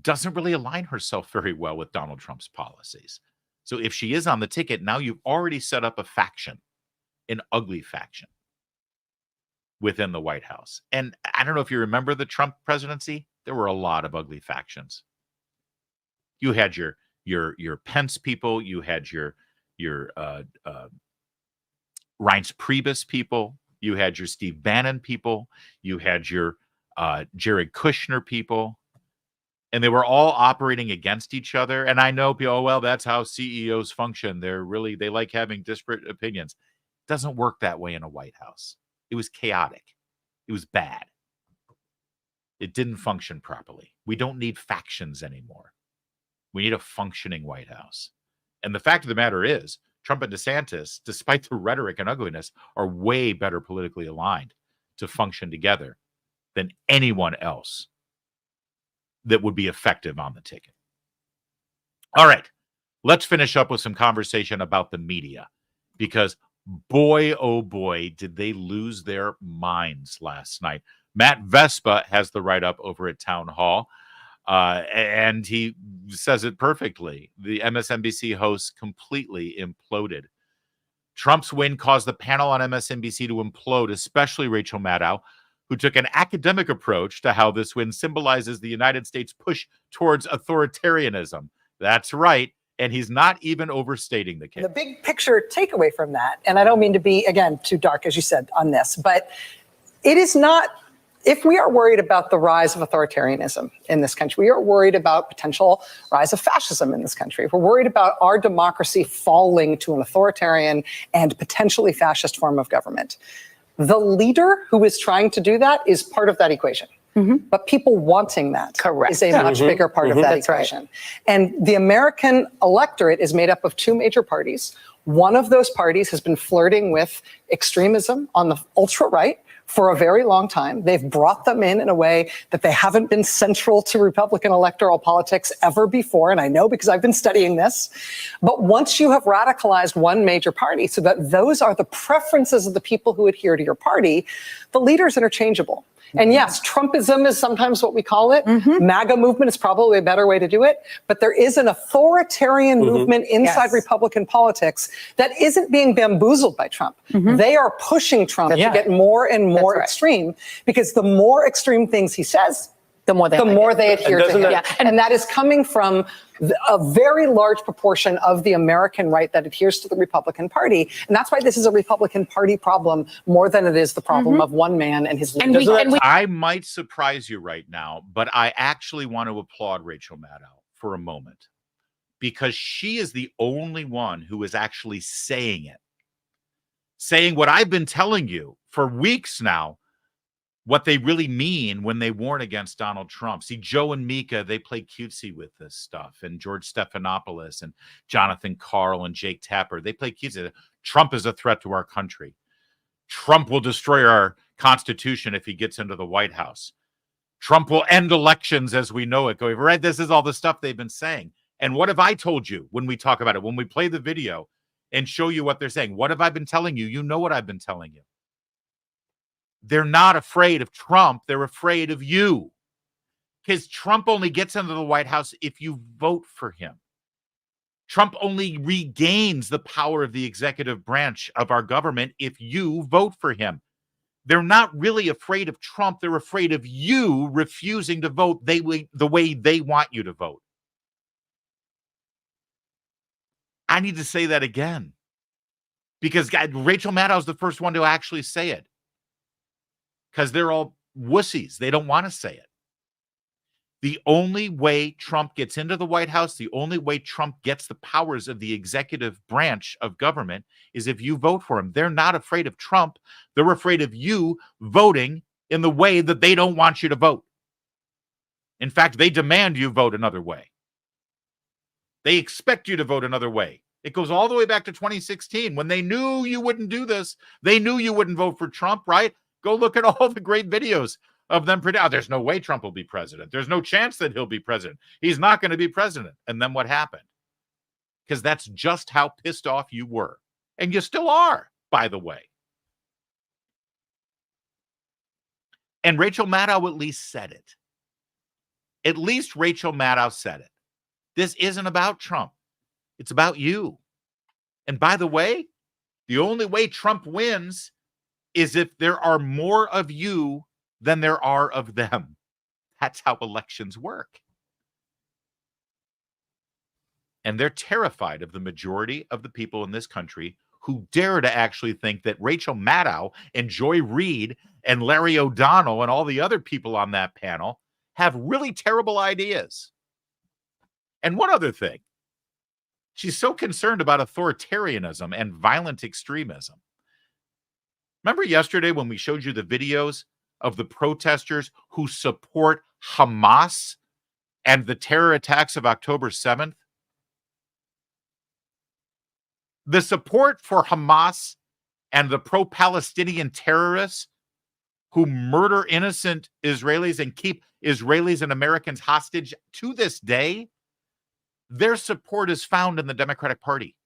doesn't really align herself very well with Donald Trump's policies. So if she is on the ticket, now you've already set up a faction, an ugly faction within the White House. And I don't know if you remember the Trump presidency, there were a lot of ugly factions. You had your Pence people, you had your Reince Priebus people, you had your Steve Bannon people, you had your Jared Kushner people. and they were all operating against each other. And I know people, oh, well, that's how CEOs function. They like having disparate opinions. It doesn't work that way in a White House. It was chaotic. It was bad. It didn't function properly. We don't need factions anymore. We need a functioning White House. And the fact of the matter is, Trump and DeSantis, despite the rhetoric and ugliness, are way better politically aligned to function together than anyone else that would be effective on the ticket. All right, let's finish up with some conversation about the media, because boy, oh boy, did they lose their minds last night. Matt Vespa has the write-up over at Town Hall, and he says it perfectly. The MSNBC host completely imploded. Trump's win caused the panel on MSNBC to implode, especially Rachel Maddow, who took an academic approach to how this win symbolizes the United States' push towards authoritarianism. That's right. And he's not even overstating the case. The big picture takeaway from that, and I don't mean to be, again, too dark, as you said, on this, but it is not, if we are worried about the rise of authoritarianism in this country, we are worried about potential rise of fascism in this country. If we're worried about our democracy falling to an authoritarian and potentially fascist form of government, the leader who is trying to do that is part of that equation. But people wanting that is a much bigger part of that equation. Right. And the American electorate is made up of two major parties. One of those parties has been flirting with extremism on the ultra-right for a very long time. They've brought them in a way that they haven't been central to Republican electoral politics ever before. And I know because I've been studying this. But once you have radicalized one major party so that those are the preferences of the people who adhere to your party, the leader's interchangeable. And yes, Trumpism is sometimes what we call it. MAGA movement is probably a better way to do it. But there is an authoritarian movement inside Republican politics that isn't being bamboozled by Trump. They are pushing Trump to get more and more extreme, because the more extreme things he says, the more they adhere to him. And that is coming from a very large proportion of the American right that adheres to the Republican Party. And that's why this is a Republican Party problem more than it is the problem of one man and his leadership. I might surprise you right now, but I actually want to applaud Rachel Maddow for a moment, because she is the only one who is actually saying it. Saying what I've been telling you for weeks now, what they really mean when they warn against Donald Trump. See, Joe and Mika, they play cutesy with this stuff. And George Stephanopoulos and Jonathan Karl and Jake Tapper, they play cutesy. Trump is a threat to our country. Trump will destroy our Constitution if he gets into the White House. Trump will end elections as we know it. Going right, this is all the stuff they've been saying. And what have I told you when we talk about it? When we play the video and show you what they're saying, what have I been telling you? You know what I've been telling you. They're not afraid of Trump. They're afraid of you. Because Trump only gets into the White House if you vote for him. Trump only regains the power of the executive branch of our government if you vote for him. They're not really afraid of Trump. They're afraid of you refusing to vote the way they want you to vote. I need to say that again. Because Rachel Maddow is the first one to actually say it. Because they're all wussies. They don't want to say it. The only way Trump gets into the White House, the only way Trump gets the powers of the executive branch of government is if you vote for him. They're not afraid of Trump. They're afraid of you voting in the way that they don't want you to vote. In fact, they demand you vote another way. They expect you to vote another way. It goes all the way back to 2016 when they knew you wouldn't do this. They knew you wouldn't vote for Trump, right? Go look at all the great videos of them. There's no way Trump will be president. There's no chance that he'll be president. He's not going to be president. And then what happened? Because that's just how pissed off you were. And you still are, by the way. And Rachel Maddow at least said it. At least Rachel Maddow said it. This isn't about Trump. It's about you. And by the way, the only way Trump wins is if there are more of you than there are of them. That's how elections work. And they're terrified of the majority of the people in this country who dare to actually think that Rachel Maddow and Joy Reid and Larry O'Donnell and all the other people on that panel have really terrible ideas. And one other thing, she's so concerned about authoritarianism and violent extremism. Remember yesterday when we showed you the videos of the protesters who support Hamas and the terror attacks of October 7th? The support for Hamas and the pro-Palestinian terrorists who murder innocent Israelis and keep Israelis and Americans hostage to this day, their support is found in the Democratic Party.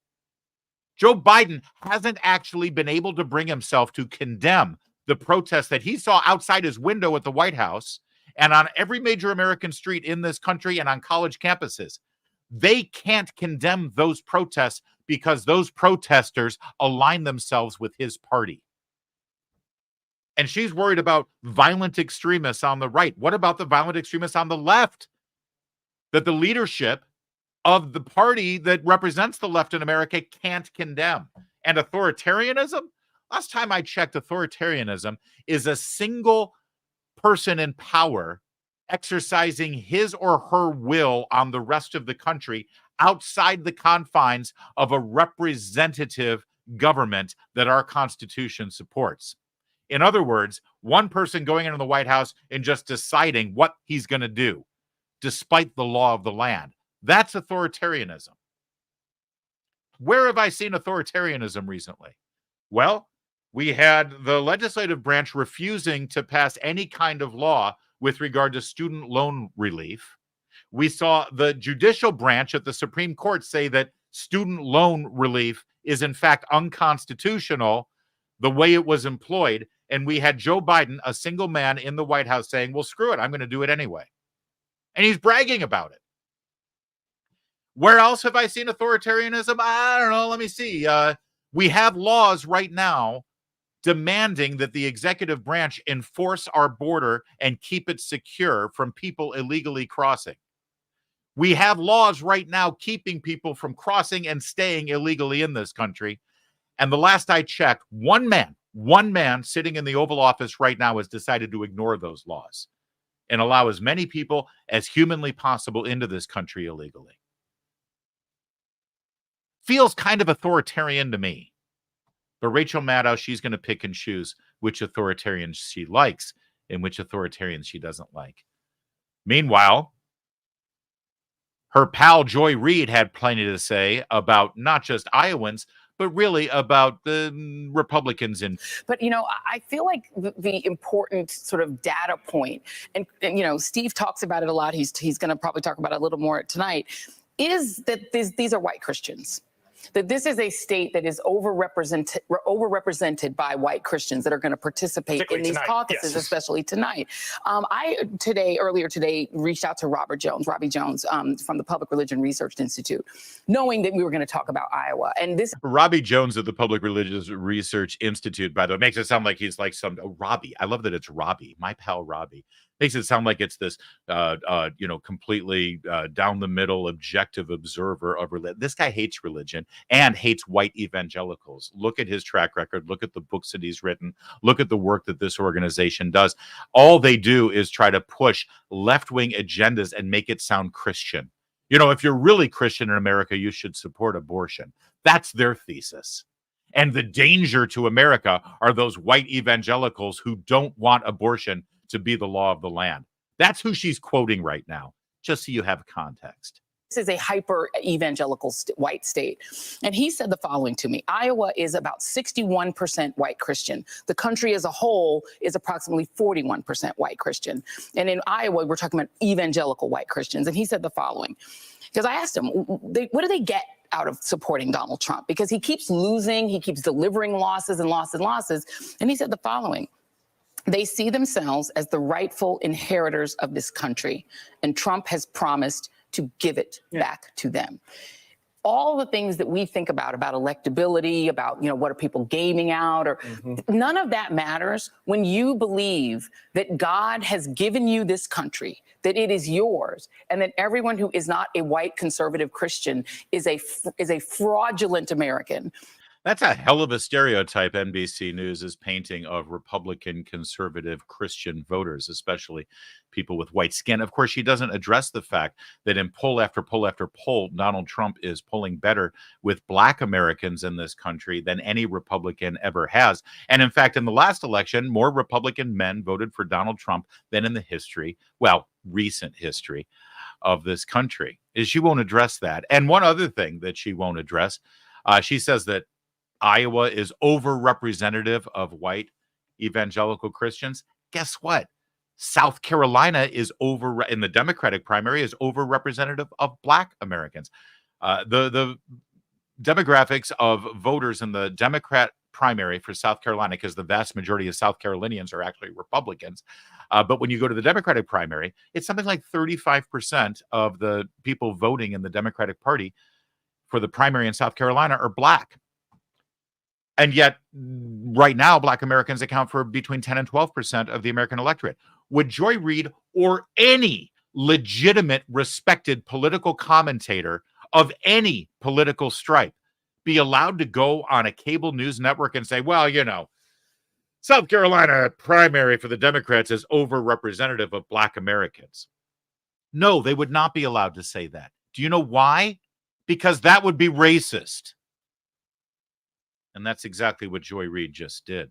Joe Biden hasn't actually been able to bring himself to condemn the protests that he saw outside his window at the White House and on every major American street in this country and on college campuses. They can't condemn those protests because those protesters align themselves with his party. And she's worried about violent extremists on the right. What about the violent extremists on the left? That the leadership of the party that represents the left in America can't condemn. And authoritarianism? Last time I checked, authoritarianism is a single person in power exercising his or her will on the rest of the country outside the confines of a representative government that our Constitution supports. In other words, one person going into the White House and just deciding what he's going to do, despite the law of the land. That's authoritarianism. Where have I seen authoritarianism recently? Well, we had the legislative branch refusing to pass any kind of law with regard to student loan relief. We saw the judicial branch at the Supreme Court say that student loan relief is in fact unconstitutional the way it was employed. And we had Joe Biden, a single man in the White House, saying, well, screw it, I'm going to do it anyway. And he's bragging about it. Where else have I seen authoritarianism? I don't know. Let me see. We have laws right now demanding that the executive branch enforce our border and keep it secure from people illegally crossing. We have laws right now keeping people from crossing and staying illegally in this country. And the last I checked, one man sitting in the Oval Office right now has decided to ignore those laws and allow as many people as humanly possible into this country illegally. Feels kind of authoritarian to me. But Rachel Maddow, she's going to pick and choose which authoritarians she likes and which authoritarians she doesn't like. Meanwhile, her pal Joy Reid had plenty to say about not just Iowans, but really about the Republicans. But, you know, I feel like the important sort of data point, and you know, Steve talks about it a lot. He's going to probably talk about it a little more tonight, is that these are white Christians. That this is a state that is overrepresented by white Christians that are going to participate in these caucuses, yes. Especially tonight. Earlier today, reached out to Robbie Jones from the Public Religion Research Institute, knowing that we were going to talk about Iowa. And this Robbie Jones of the Public Religion Research Institute, by the way, makes it sound like he's like Robbie. I love that it's Robbie, my pal Robbie. Makes it sound like it's this, completely down the middle, objective observer of religion. This guy hates religion and hates white evangelicals. Look at his track record. Look at the books that he's written. Look at the work that this organization does. All they do is try to push left-wing agendas and make it sound Christian. You know, if you're really Christian in America, you should support abortion. That's their thesis. And the danger to America are those white evangelicals who don't want abortion to be the law of the land. That's who she's quoting right now, just so you have context. This is a hyper evangelical white state. And he said the following to me: Iowa is about 61% white Christian. The country as a whole is approximately 41% white Christian. And in Iowa, we're talking about evangelical white Christians. And he said the following, because I asked him, what do they get out of supporting Donald Trump? Because he keeps losing, he keeps delivering losses and losses and losses. And he said the following: they see themselves as the rightful inheritors of this country, and Trump has promised to give it back to them. All the things that we think about electability, about, you know, what are people gaming out, or none of that matters when you believe that God has given you this country, that it is yours, and that everyone who is not a white conservative Christian is a fraudulent American. That's a hell of a stereotype NBC News is painting of Republican, conservative, Christian voters, especially people with white skin. Of course, she doesn't address the fact that in poll after poll after poll, Donald Trump is polling better with Black Americans in this country than any Republican ever has. And in fact, in the last election, more Republican men voted for Donald Trump than in the history, well, recent history of this country. She won't address that. And one other thing that she won't address, she says that Iowa is overrepresentative of white evangelical Christians. Guess what? South Carolina is in the Democratic primary is overrepresentative of Black Americans. The demographics of voters in the Democrat primary for South Carolina, because the vast majority of South Carolinians are actually Republicans. But when you go to the Democratic primary, it's something like 35% of the people voting in the Democratic Party for the primary in South Carolina are Black. And yet, right now, Black Americans account for between 10 and 12% of the American electorate. Would Joy Reid or any legitimate, respected political commentator of any political stripe be allowed to go on a cable news network and say, well, you know, South Carolina primary for the Democrats is overrepresentative of Black Americans? No, they would not be allowed to say that. Do you know why? Because that would be racist. And that's exactly what Joy Reid just did.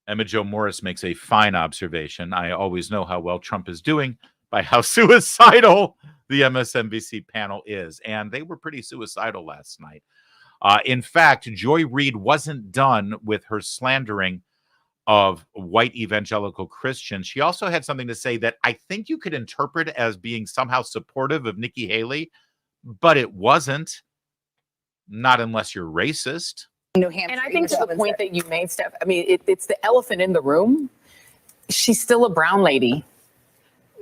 Emma Jo Morris makes a fine observation. I always know how well Trump is doing by how suicidal the MSNBC panel is. And they were pretty suicidal last night. In fact, Joy Reid wasn't done with her slandering of white evangelical Christians. She also had something to say that I think you could interpret as being somehow supportive of Nikki Haley, but it wasn't. Not unless you're racist. New Hampshire. And I think to the point that you made, Steph, I mean, it's the elephant in the room. She's still a brown lady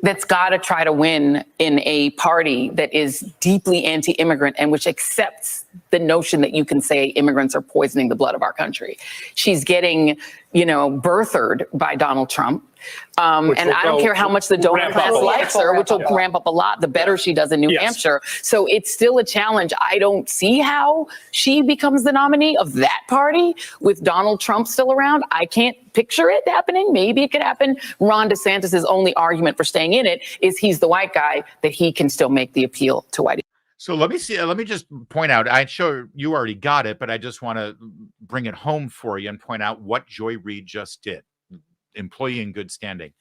that's got to try to win in a party that is deeply anti-immigrant and which accepts the notion that you can say immigrants are poisoning the blood of our country. She's getting, birthered by Donald Trump. And I don't care how much the donor class likes her, which will ramp up a lot, the better she does in New Hampshire. So it's still a challenge. I don't see how she becomes the nominee of that party with Donald Trump still around. I can't picture it happening. Maybe it could happen. Ron DeSantis' only argument for staying in it is he's the white guy, that he can still make the appeal to white. So let me just point out, I'm sure you already got it, but I just want to bring it home for you and point out what Joy Reid just did. Employee in good standing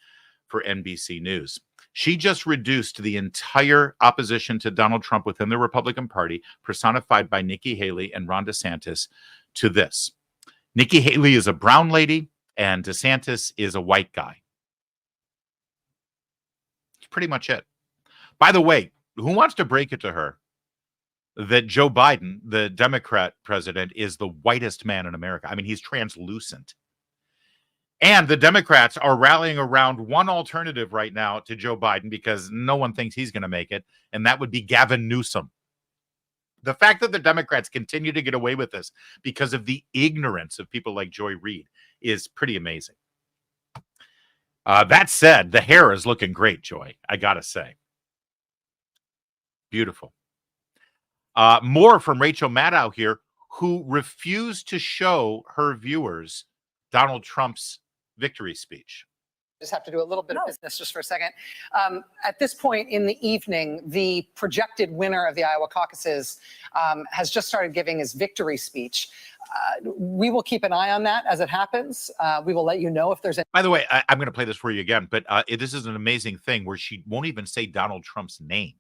for NBC News. She just reduced the entire opposition to Donald Trump within the Republican Party, personified by Nikki Haley and Ron DeSantis, to this. Nikki Haley is a brown lady and DeSantis is a white guy. That's pretty much it. By the way, who wants to break it to her that Joe Biden, the Democrat president, is the whitest man in America? I mean, he's translucent. And the Democrats are rallying around one alternative right now to Joe Biden because no one thinks he's going to make it, and that would be Gavin Newsom. The fact that the Democrats continue to get away with this because of the ignorance of people like Joy Reid is pretty amazing. That said, the hair is looking great, Joy, I got to say. Beautiful. More from Rachel Maddow here, who refused to show her viewers Donald Trump's victory speech. Just have to do a little bit of business just for a second. At this point in the evening, the projected winner of the Iowa caucuses has just started giving his victory speech. We will keep an eye on that as it happens. We will let you know if there's any. By the way, I'm going to play this for you again, but this is an amazing thing where she won't even say Donald Trump's name.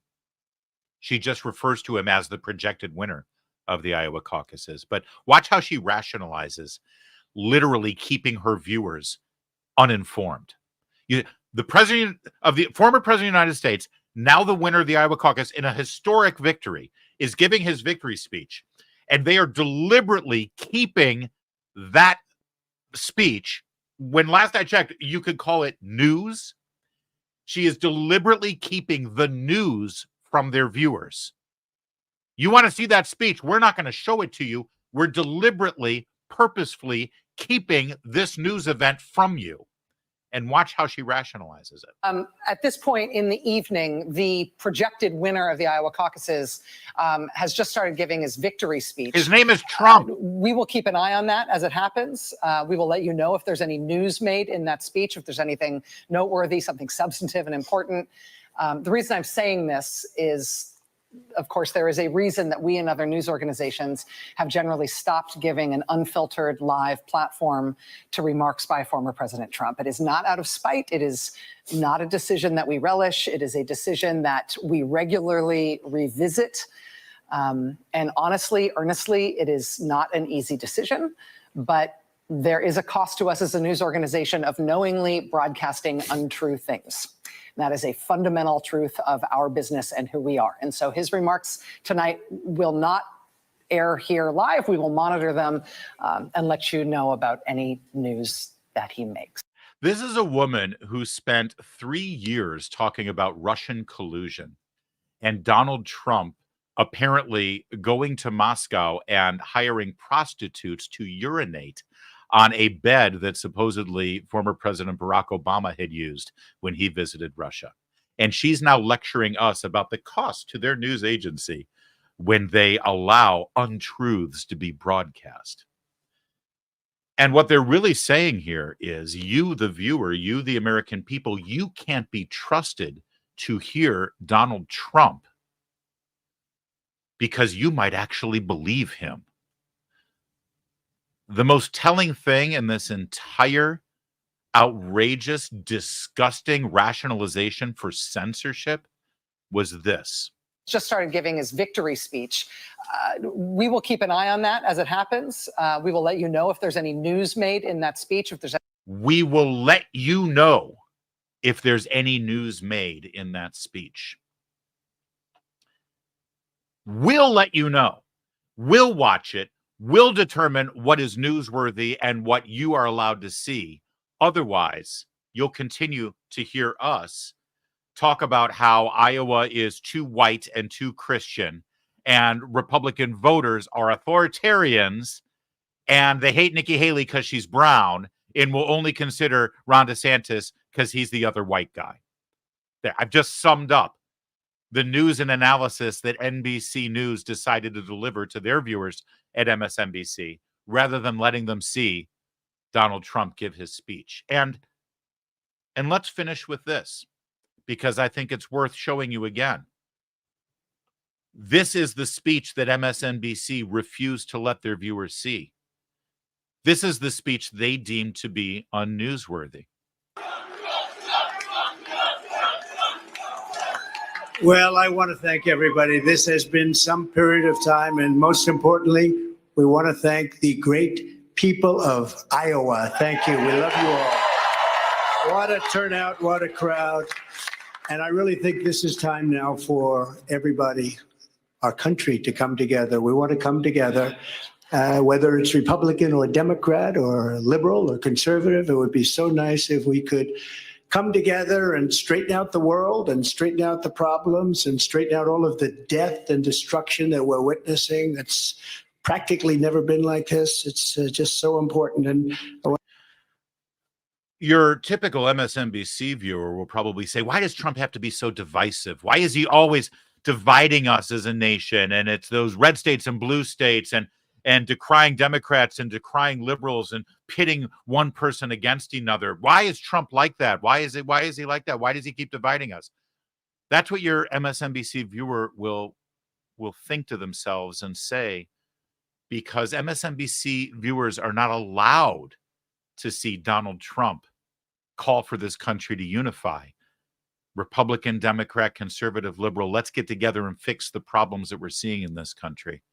She just refers to him as the projected winner of the Iowa caucuses. But watch how she rationalizes literally keeping her viewers uninformed. The former president of the United States, now the winner of the Iowa caucus in a historic victory, is giving his victory speech. And they are deliberately keeping that speech. When last I checked, you could call it news. She is deliberately keeping the news from their viewers. You want to see that speech? We're not going to show it to you. We're deliberately, purposefully keeping this news event from you. and watch how she rationalizes it. At this point in the evening, the projected winner of the Iowa caucuses has just started giving his victory speech. His name is Trump. We will keep an eye on that as it happens. We will let you know if there's any news made in that speech, if there's anything noteworthy, something substantive and important. The reason I'm saying this is, of course, there is a reason that we and other news organizations have generally stopped giving an unfiltered live platform to remarks by former President Trump. It is not out of spite. It is not a decision that we relish. It is a decision that we regularly revisit. And honestly, earnestly, it is not an easy decision, but there is a cost to us as a news organization of knowingly broadcasting untrue things. That is a fundamental truth of our business and who we are. And so his remarks tonight will not air here live. We will monitor them and let you know about any news that he makes. This is a woman who spent 3 years talking about Russian collusion and Donald Trump apparently going to Moscow and hiring prostitutes to urinate on a bed that supposedly former President Barack Obama had used when he visited Russia. And she's now lecturing us about the cost to their news agency when they allow untruths to be broadcast. And what they're really saying here is you, the viewer, you, the American people, you can't be trusted to hear Donald Trump because you might actually believe him. The most telling thing in this entire outrageous, disgusting rationalization for censorship was this. Just started giving his victory speech. We will keep an eye on that as it happens. We will let you know if there's any news made in that speech. We will let you know if there's any news made in that speech. We'll let you know. We'll watch it. We'll determine what is newsworthy and what you are allowed to see. Otherwise, you'll continue to hear us talk about how Iowa is too white and too Christian, and Republican voters are authoritarians, and they hate Nikki Haley because she's brown, and will only consider Ron DeSantis because he's the other white guy. There, I've just summed up the news and analysis that NBC News decided to deliver to their viewers at MSNBC, rather than letting them see Donald Trump give his speech. And let's finish with this, because I think it's worth showing you again. This is the speech that MSNBC refused to let their viewers see. This is the speech they deemed to be unnewsworthy. Well, I want to thank everybody. This has been some period of time, and most importantly, we want to thank the great people of Iowa. Thank you. We love you all. What a turnout, what a crowd. And I really think this is time now for everybody, our country, to come together. We want to come together, whether it's Republican or Democrat or liberal or conservative. It would be so nice if we could come together and straighten out the world and straighten out the problems and straighten out all of the death and destruction that we're witnessing. That's practically never been like this. It's just so important. And your typical MSNBC viewer will probably say, why does Trump have to be so divisive? Why is he always dividing us as a nation? And it's those red states and blue states and decrying Democrats and decrying liberals and pitting one person against another. Why is Trump like that? Why is he like that? Why does he keep dividing us? That's what your MSNBC viewer will think to themselves and say, because MSNBC viewers are not allowed to see Donald Trump call for this country to unify. Republican, Democrat, conservative, liberal, let's get together and fix the problems that we're seeing in this country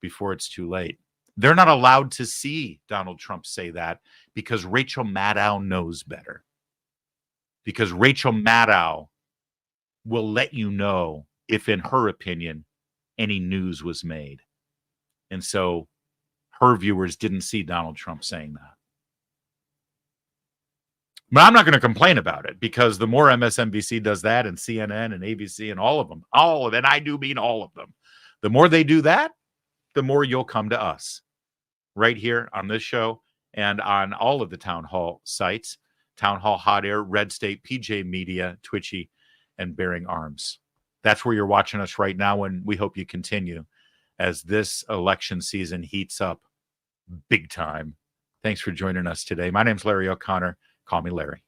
before it's too late. They're not allowed to see Donald Trump say that because Rachel Maddow knows better. Because Rachel Maddow will let you know if, in her opinion, any news was made. And so her viewers didn't see Donald Trump saying that. But I'm not going to complain about it, because the more MSNBC does that, and CNN and ABC and all of them, and I do mean all of them, the more they do that, the more you'll come to us right here on this show and on all of the town hall sites, Town Hall Hot Air, Red State, PJ Media, Twitchy, and Bearing Arms. That's where you're watching us right now, and we hope you continue as this election season heats up big time. Thanks for joining us today. My name's Larry O'Connor. Call me Larry.